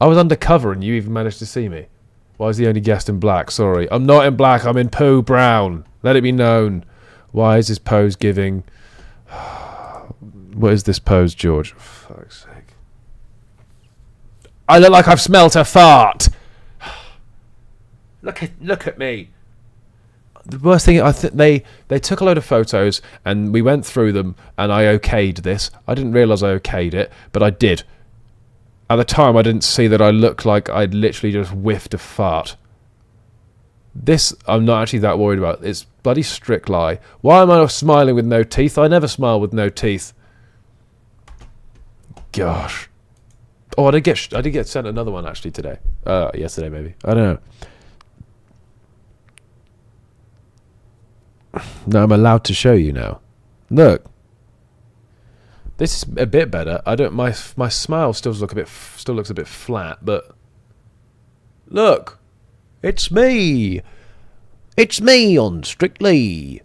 I was undercover and you even managed to see me. Why is the only guest in black? Sorry. I'm not in black. I'm in poo brown. Let it be known. Why is this pose giving... What is this pose, George? For fuck's sake. I look like I've smelt a fart. Look at me. The worst thing, I think they took a load of photos and we went through them and I okayed this. I didn't realise I okayed it, but I did. At the time, I didn't see that I looked like I'd literally just whiffed a fart. This, I'm not actually that worried about. It's bloody strict lie. Why am I smiling with no teeth? I never smile with no teeth. Gosh. Oh, I did get sent another one actually today. Yesterday maybe. I don't know. No, I'm allowed to show you now. Look. This is a bit better. I don't. My smile still looks a bit flat, but look, it's me. It's me on Strictly.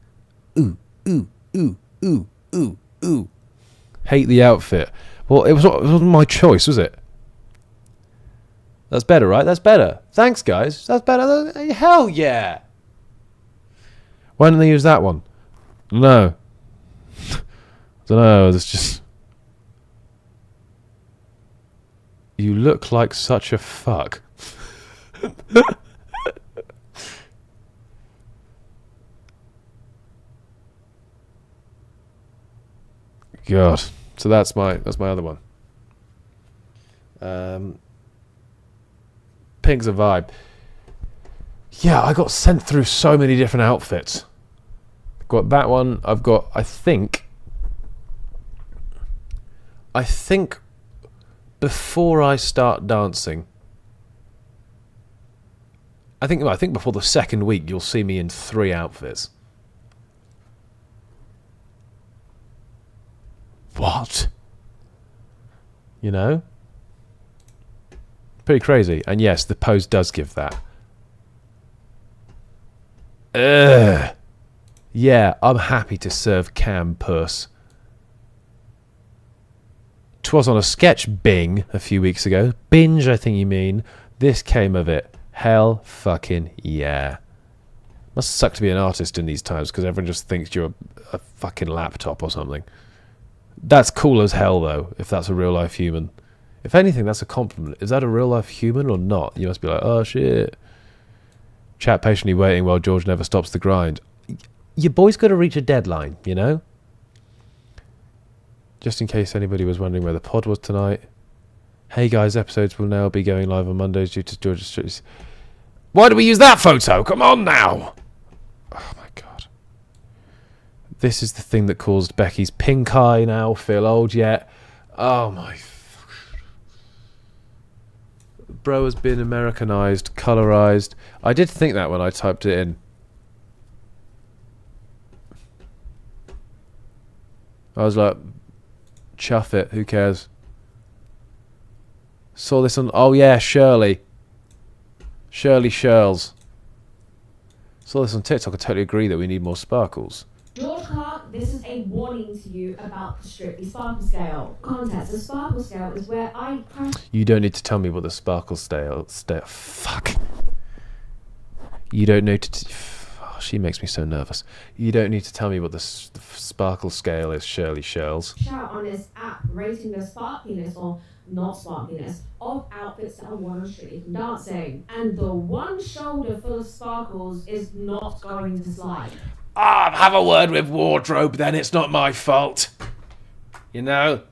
Ooh, ooh, ooh, ooh, ooh, ooh. Hate the outfit. Well, it wasn't my choice, was it? That's better, right? That's better. Thanks, guys. That's better. Hell yeah. Why didn't they use that one? No. I don't know. It's just... You look like such a fuck. God. So that's my other one. Pink's a vibe. Yeah, I got sent through so many different outfits. Got that one. I've got, I think before I start dancing, I think before the second week you'll see me in 3 outfits. What? You know? Pretty crazy. And yes, the pose does give that. Ugh. Yeah, I'm happy to serve Cam puss. 'Twas on a sketch bing a few weeks ago. Binge, I think you mean. This came of it. Hell fucking yeah. Must suck to be an artist in these times because everyone just thinks you're a fucking laptop or something. That's cool as hell, though, if that's a real-life human. If anything, that's a compliment. Is that a real-life human or not? You must be like, oh, shit. Chat patiently waiting while George never stops the grind. Your boy's got to reach a deadline, you know? Just in case anybody was wondering where the pod was tonight. Hey, guys, episodes will now be going live on Mondays due to George's streets. Why do we use that photo? Come on, now! Oh, my God. This is the thing that caused Becky's pink eye now feel old yet. Oh my... Bro has been Americanized, colorized. I did think that when I typed it in. I was like, chuff it, who cares? Saw this on... Oh yeah, Shirley. Shirley Shirls. Saw this on TikTok. I totally agree that we need more sparkles. George Clarke, this is a warning to you about the Strictly Sparkle Scale. Context, the Sparkle Scale is where I... You don't need to tell me what the sparkle scale... Fuck. You don't know to... Oh, she makes me so nervous. You don't need to tell me what the sparkle scale is, Shirley Shirls. Shout on this app rating the sparkliness or not sparkliness of outfits that are worn on Strictly from dancing. And the one shoulder full of sparkles is not going to slide. Have a word with wardrobe then, it's not my fault. You know,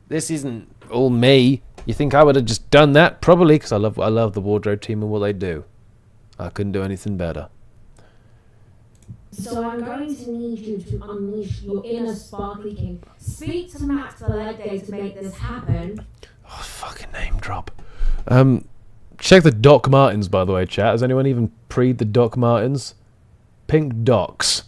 this isn't all me. You think I would have just done that? Probably, because I love the wardrobe team and what they do. I couldn't do anything better. So I'm going to need you to unleash your inner sparkly king. Speak to Max for leg day to make this happen. Oh, fucking name drop. Check the Doc Martens, by the way, chat. Has anyone even preed the Doc Martens? Pink Docs.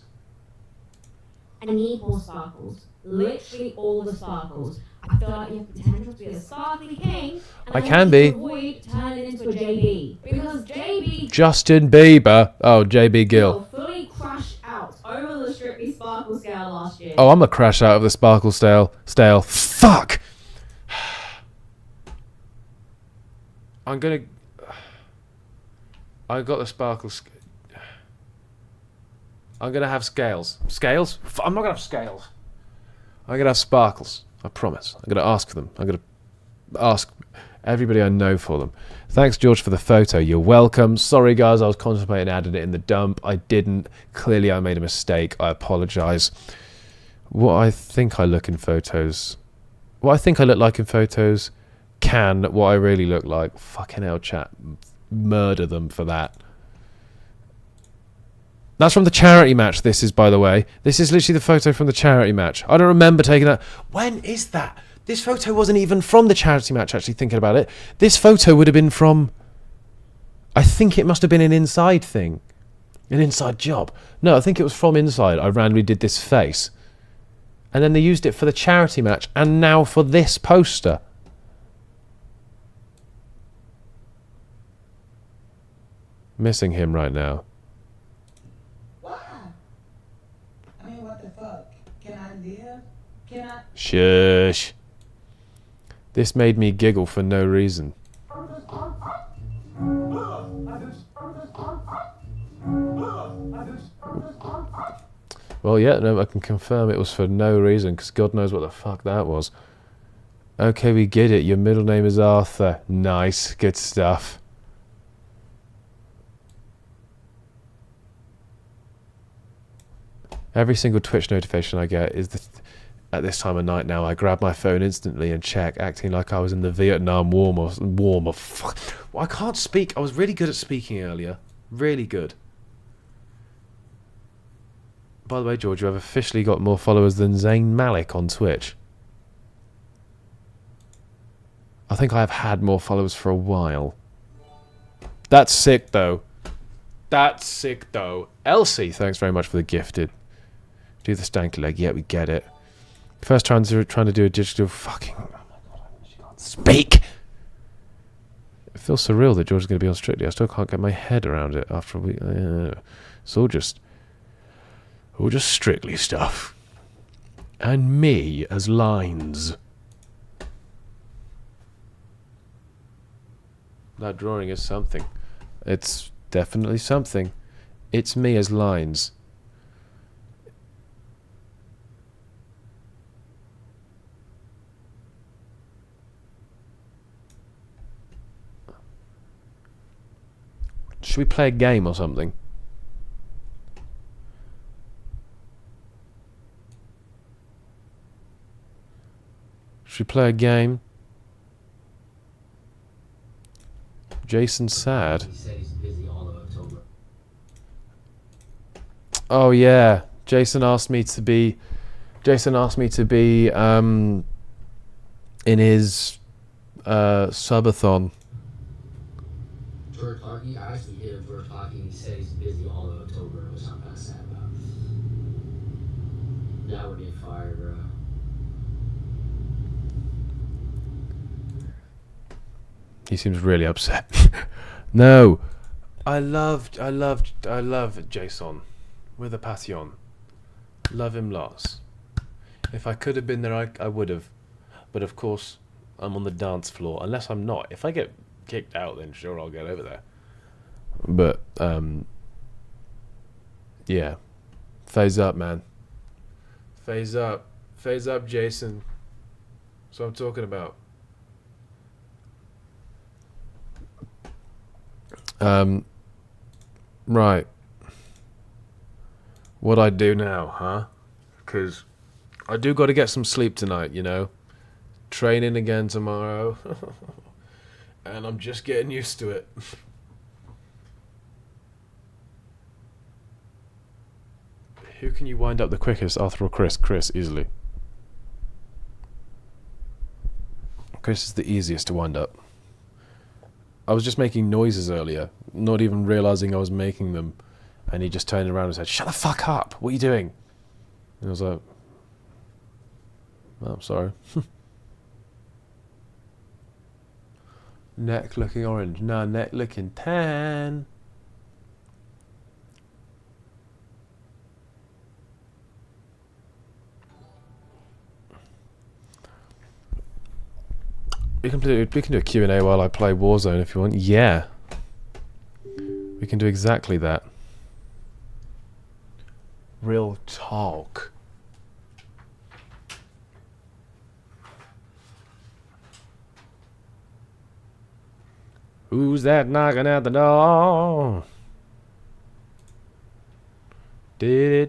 I need more sparkles. Literally all the sparkles. I feel like you have potential to be a sparkly king. And I can be. Avoid turning into a JB. Because JB... Justin Bieber. Oh, JB Gill. fully crashed out over the Strictly Sparkle Scale last year. Oh, I'm a crash out of the sparkle stale. Fuck! I got the sparkle... I'm going to have scales. Scales? I'm not going to have scales. I'm going to have sparkles. I promise. I'm going to ask for them. I'm going to ask everybody I know for them. Thanks, George, for the photo. You're welcome. Sorry, guys. I was contemplating adding it in the dump. I didn't. Clearly, I made a mistake. I apologise. What I think I look in photos... What I think I look like in photos can what I really look like. Fucking hell, chat. Murder them for that. That's from the charity match, this is, by the way. This is literally the photo from the charity match. I don't remember taking that. When is that? This photo wasn't even from the charity match, actually, thinking about it. This photo would have been from... I think it must have been an inside thing. An inside job. No, I think it was from inside. I randomly did this face. And then they used it for the charity match, and now for this poster. Missing him right now. Shush. This made me giggle for no reason. Well, yeah, no, I can confirm it was for no reason, because God knows what the fuck that was. Okay, we get it. Your middle name is Arthur. Nice. Good stuff. Every single Twitch notification I get is at this time of night now. I grab my phone instantly and check, acting like I was in the Vietnam War or fuck. Well, I can't speak. I was really good at speaking earlier. Really good. By the way, George, you have officially got more followers than Zayn Malik on Twitch. I think I have had more followers for a while. That's sick, though. That's sick, though. Elsie, thanks very much for the gifted. Do the stanky leg. Yeah, we get it. First trying to do a digital fucking... Oh my god, she can't speak! It feels surreal that George is going to be on Strictly. I still can't get my head around it after a week. It's all just Strictly stuff. And me as lines. That drawing is something. It's definitely something. It's me as lines. Should we play a game or something? Should we play a game? Jason's sad. He said he's busy all of October. Oh yeah, Jason asked me to be in his subathon. George Clarkey, I actually hit up George Clarkey and he said he's busy all of October, which I'm kind of sad about. That would be fire, bro. He seems really upset. No, I love Jason with a passion. Love him lots. If I could have been there, I would have. But of course, I'm on the dance floor. Unless I'm not. If I get kicked out, then sure, I'll get over there. But yeah, phase up, man. Phase up, Jason. That's what I'm talking about. Right. What I do now, huh? Because I do got to get some sleep tonight, you know. Training again tomorrow. And I'm just getting used to it. Who can you wind up the quickest, Arthur or Chris? Chris, easily. Chris is the easiest to wind up. I was just making noises earlier, not even realizing I was making them, and he just turned around and said, "Shut the fuck up! What are you doing?" And I was like, "Oh, I'm sorry." Neck looking orange. No, neck looking tan. We can do a Q&A while I play Warzone if you want. Yeah. We can do exactly that. Real talk. Who's that knocking at the door? Do.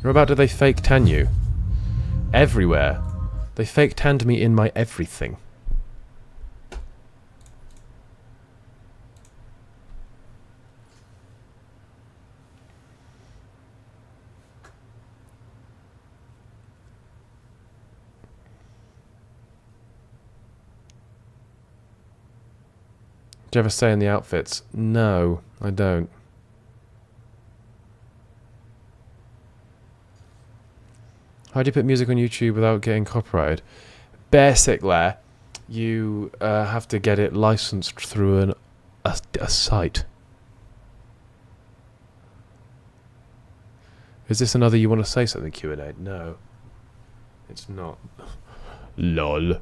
Whereabout do they fake tan you? Everywhere. They fake tanned me in my everything. Do you ever say in the outfits? No, I don't. How do you put music on YouTube without getting copyrighted? Basically, you have to get it licensed through a a sight. Is this another you want to say something Q&A? No. It's not. LOL.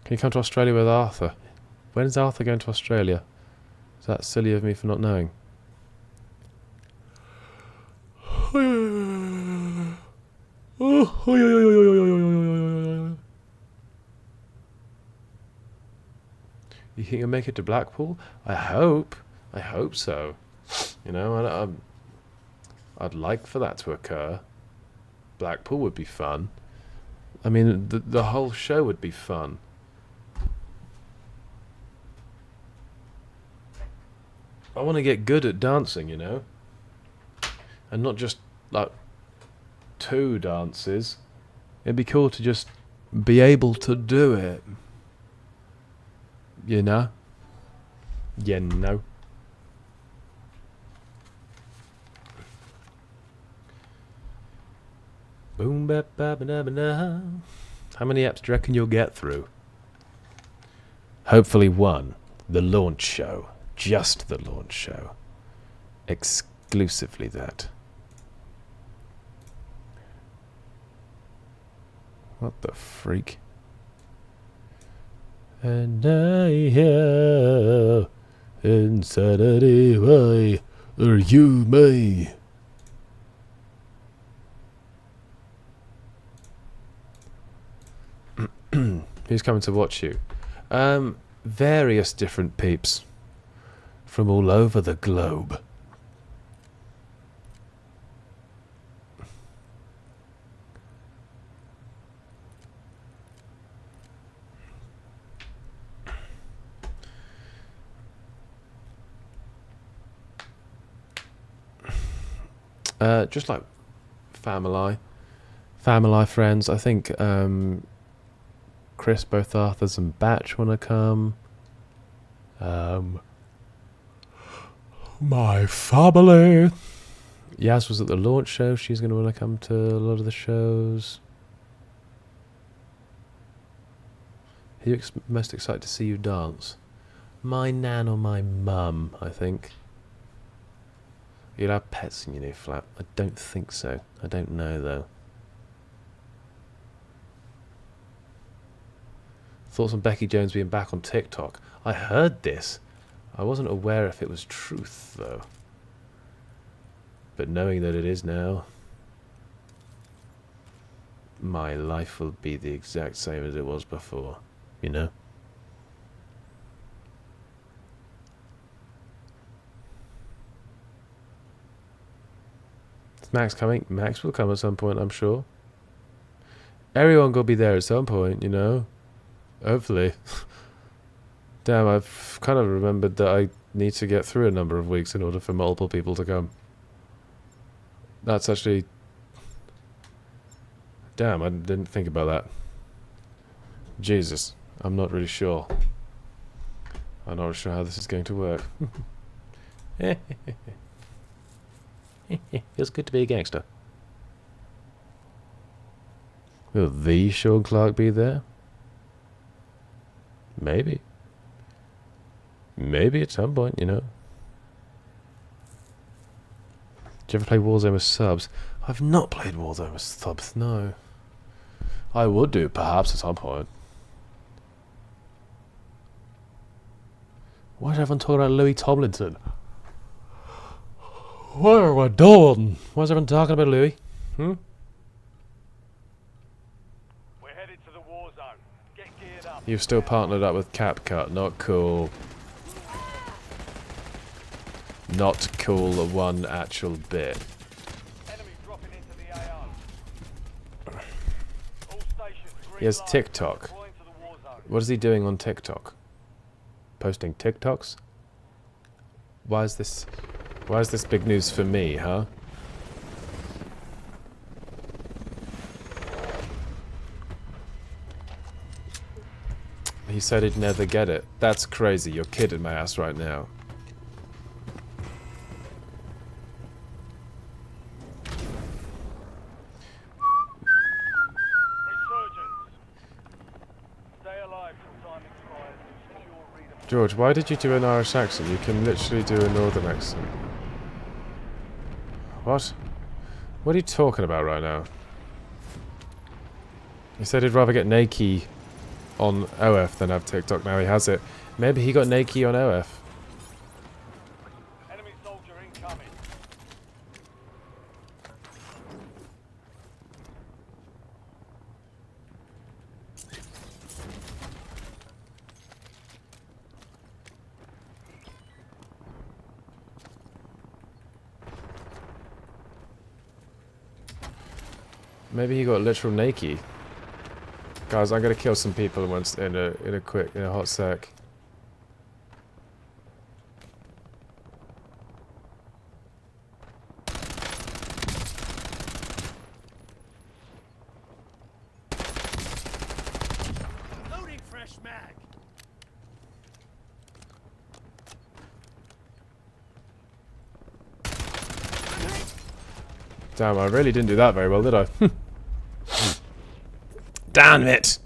Can you come to Australia with Arthur? When is Arthur going to Australia? Is that silly of me for not knowing? You think you'll make it to Blackpool? I hope. I hope so. You know, I'd like for that to occur. Blackpool would be fun. I mean, the whole show would be fun. I want to get good at dancing, you know? And not just, like, 2 dances. It'd be cool to just be able to do it. You know? You know? Boom, bap, bap, ba, ba, da. How many apps do you reckon you'll get through? Hopefully 1. The launch show. Just the launch show. Exclusively that. What the freak? And I have insanity. Why are you me? Who's coming to watch you? Various different peeps from all over the globe. Just like family friends. I think Chris, both Arthurs and Batch want to come. My family. Yaz was at the launch show. She's going to want to come to a lot of the shows. Who are you most excited to see you dance? My nan or my mum, I think. You'll have pets in your new flat? I don't think so. I don't know, though. Thoughts on Becky Jones being back on TikTok? I heard this. I wasn't aware if it was truth, though. But knowing that it is now, my life will be the exact same as it was before, you know? Is Max coming? Max will come at some point, I'm sure. Everyone will be there at some point, you know? Hopefully. Damn, I've kind of remembered that I need to get through a number of weeks in order for multiple people to come. That's actually... Damn, I didn't think about that. Jesus, I'm not really sure. I'm not sure how this is going to work. Feels good to be a gangster. Will the Sean Clarke be there? Maybe. Maybe at some point, you know. Did you ever play Warzone with subs? I've not played Warzone with subs, no. I would do, perhaps, at some point. Why is everyone talking about Louis Tomlinson? What are we doing? Why is everyone talking about Louis? We're headed to the war zone. Get geared up. You've still partnered up with CapCut. Not cool. Not cool one actual bit. Enemy dropping into the AO. All stations, He has green light. TikTok. Deploying to the war zone. What is he doing on TikTok? Posting TikToks? Why is this big news for me, huh? He said he'd never get it. That's crazy. You're kidding my ass right now. Resurgence. George, why did you do an Irish accent? You can literally do a northern accent. What? What are you talking about right now? He said he'd rather get naked on OF than have TikTok. Now he has it. Maybe he got naked on OF. Enemy soldier incoming. Maybe he got literal naked. Guys, I'm gonna kill some people in a hot sec. Loading fresh mag. Damn, I really didn't do that very well, did I? Damn it!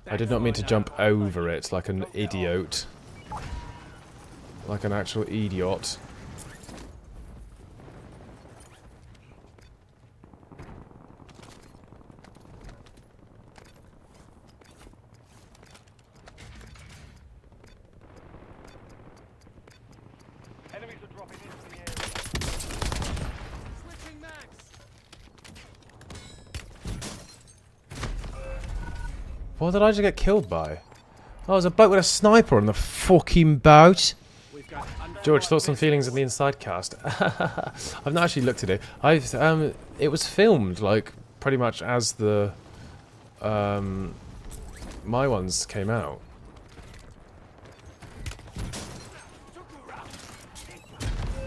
I did not mean to jump over it like an idiot. Like an actual idiot. Enemies are dropping into the area. Switching mags. What did I just get killed by? Oh, it was a boat with a sniper on the fucking boat. George, thoughts and feelings of the Inside cast? I've not actually looked at it. It was filmed like pretty much as the my ones came out.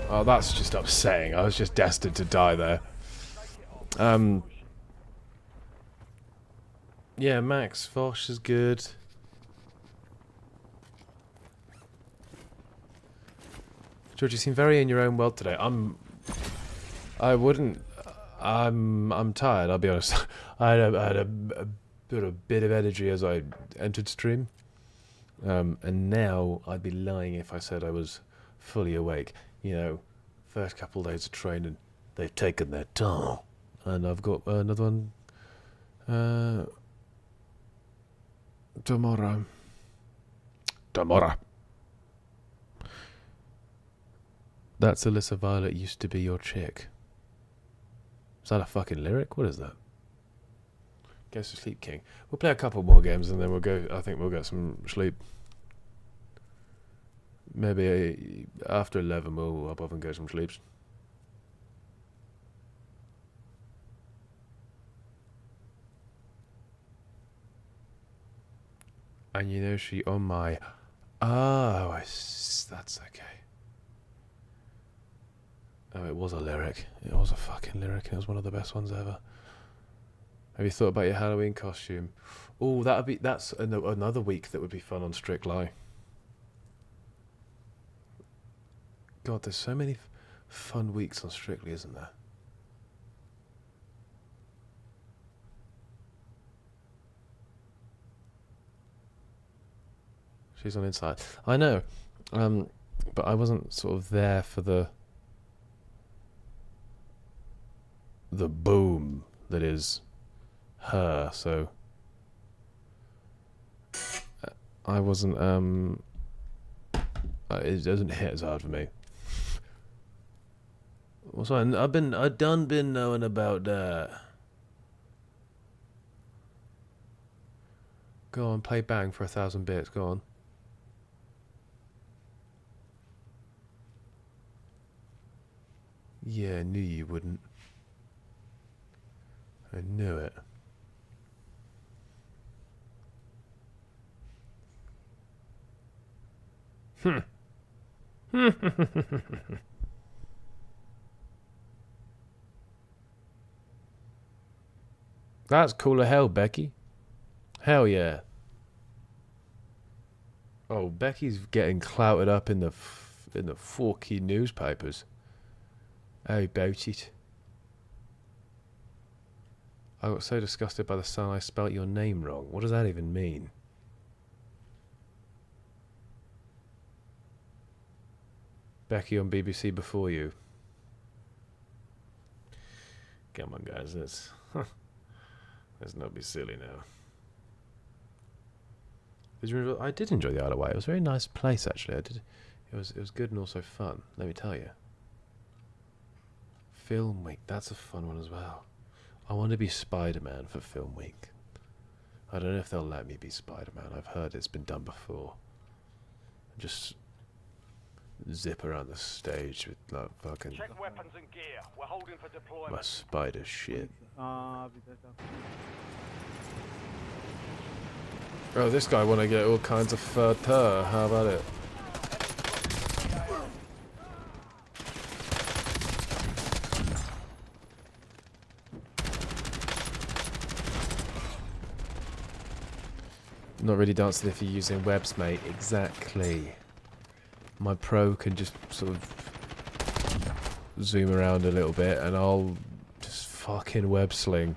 Oh, that's just upsetting. I was just destined to die there. Yeah, Max Fosh is good. George, you seem very in your own world today. I'm tired, I'll be honest. I had a bit of energy as I entered stream. And now I'd be lying if I said I was fully awake. You know, first couple of days of training, they've taken their toll. And I've got another one tomorrow. That's Alyssa Violet used to be your chick. Is that a fucking lyric? What is that? Goes to sleep, King. We'll play a couple more games and then we'll go. I think we'll get some sleep. Maybe after 11 we'll hop off and get some sleeps. And you know she on my... Oh, that's okay. Oh, it was a lyric. It was a fucking lyric, and it was one of the best ones ever. Have you thought about your Halloween costume? Oh, that's another week that would be fun on Strict Lie. God, there's so many fun weeks on Strictly, isn't there? She's on Inside. I know, but I wasn't sort of there for the boom that is her, so I wasn't it doesn't hit as hard for me. Also, I done been knowing about that. Go on, play Bang for 1,000 bits, go on. Yeah, I knew you wouldn't. I knew it. That's cool as hell, Becky. Hell yeah. Oh, Becky's getting clouted up in the fucking newspapers. How about it? I got so disgusted by the sound I spelt your name wrong. What does that even mean? Becky on BBC before you. Come on, guys. Let's not be silly now. I did enjoy the Isle of Wight. It was a very nice place, actually. It was good and also fun. Let me tell you. Film week. That's a fun one as well. I want to be Spider-Man for film week. I don't know if they'll let me be Spider-Man. I've heard it's been done before. Just zip around the stage with like fucking Check weapons and gear. We're holding for deployment. my spider shit. Oh, this guy want to get all kinds of fur. How about it? Not really dancing if you're using webs, mate. Exactly. My pro can just sort of zoom around a little bit and I'll just fucking web sling.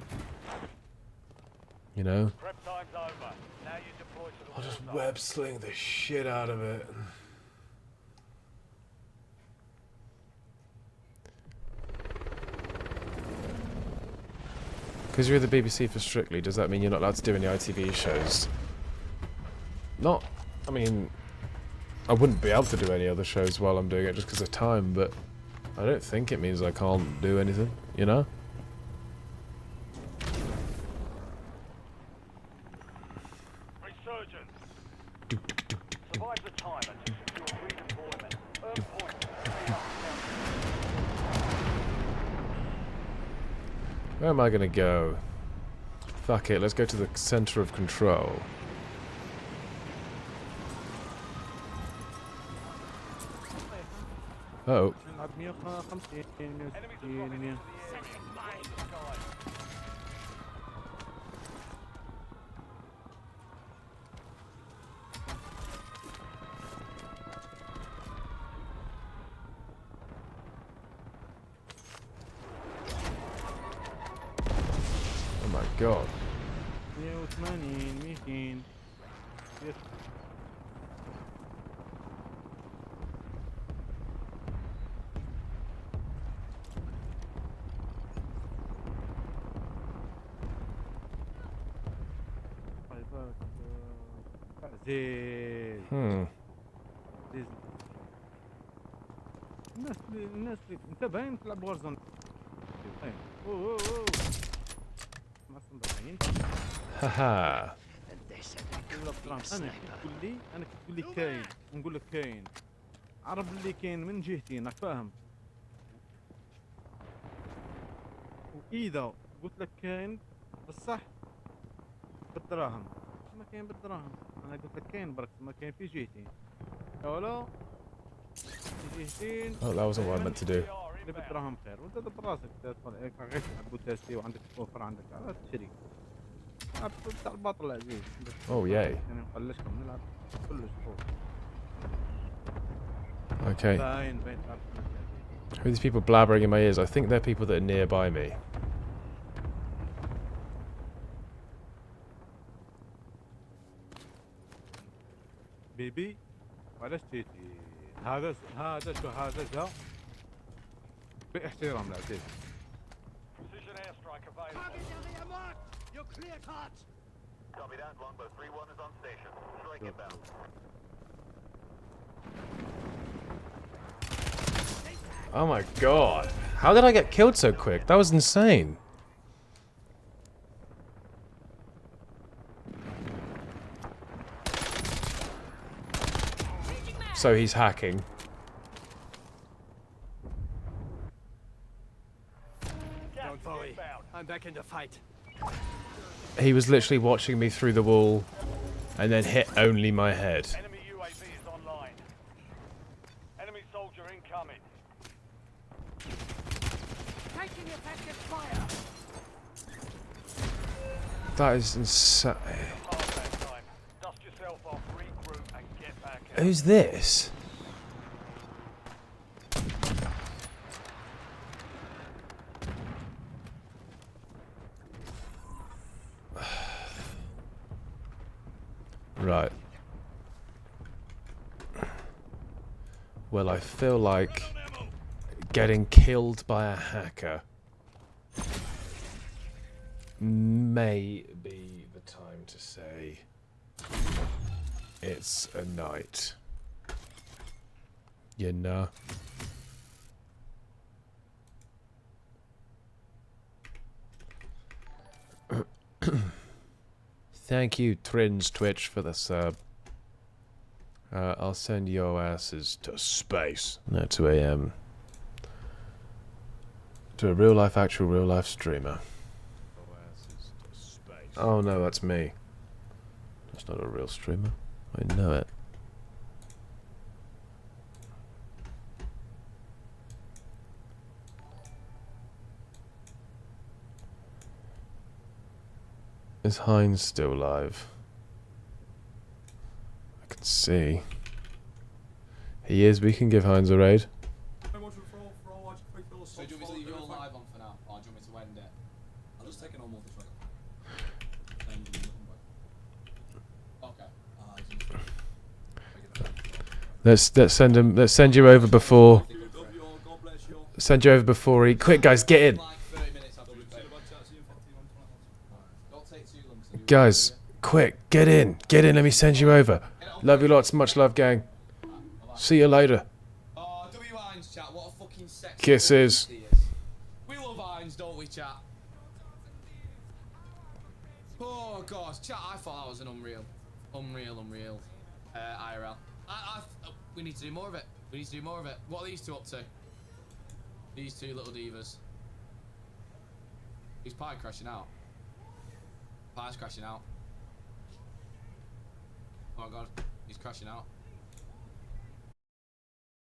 You know? Prep time's over. Now you deploy to the I'll just war zone. web sling the shit out of it. Because you're at the BBC for Strictly, does that mean you're not allowed to do any ITV shows? Not, I mean, I wouldn't be able to do any other shows while I'm doing it just because of time, but I don't think it means I can't do anything, you know? Resurgence. Survive the time and secure redeployment. Earn points. Where am I gonna go? Fuck it, let's go to the center of control. Oh. Enemies are dropping into the area. Oh my god. 180 200 زين زين الناس اللي انت باين تلعب وارزون باين اوه ما باين Haha. انا كتقول لي كاين ونقول لك كاين عرف اللي كاين من جهتي راك فاهم واذا قلت لك كاين بصح بالدراهم ما كاين بالدراهم انا قلت لك كاين برك ما كاين في جهتين ولا في جهتين Oh, that wasn't what I meant to do. اللي بالدراهم خير وانت دبر راسك تدخل غير تلعب وتاسي وعندك اوفر عندك على تشري تاع الباطل العزيز Oh, yay. يعني نقلشكم نلعب كلش فوق Okay. باين Who are these people blabbering in my ears? I think they're people that are nearby me. بيبي وعلاش تيجي هذا شو هذا جا باحترام العزيز Precision airstrike available. Copy that. Longbow 3-1 is on station. Strike inbound. Oh my god. How did I get killed so quick? That was insane. So he's hacking. Don't worry. I'm back in the fight. He was literally watching me through the wall and then hit only my head. Enemy UAV is online. Enemy soldier incoming. Taking effective fire. That is insane. Past that time. Dust yourself off, regroup, and get back out. Who's this? Right. Well, I feel like getting killed by a hacker may be the time to say it's a night. You know? Thank you, Trins Twitch, for the sub. I'll send your asses to space. No, to a real life, actual real life streamer. Oh no, that's me. That's not a real streamer. I know it. Is Heinz still live? I can see. He is. We can give Heinz a raid. So do you want me to leave you all live on for now, or do you want me to end it? I'll just take it on multi-track. Okay. Let's send him. Let's send you over before. Send you over before he. Quick, guys, get in. Guys, quick, get in. Get in. Let me send you over. Love you lots. Much love, gang. See you later. Oh, W Hines, chat. What a fucking sexy. Kisses. We love Hines, don't we, chat? Oh gosh, chat. I thought that was an unreal IRL. We need to do more of it. We need to do more of it. What are these two up to? These two little divas. He's pie crashing out. Pie's crashing out. Oh my god, he's crashing out.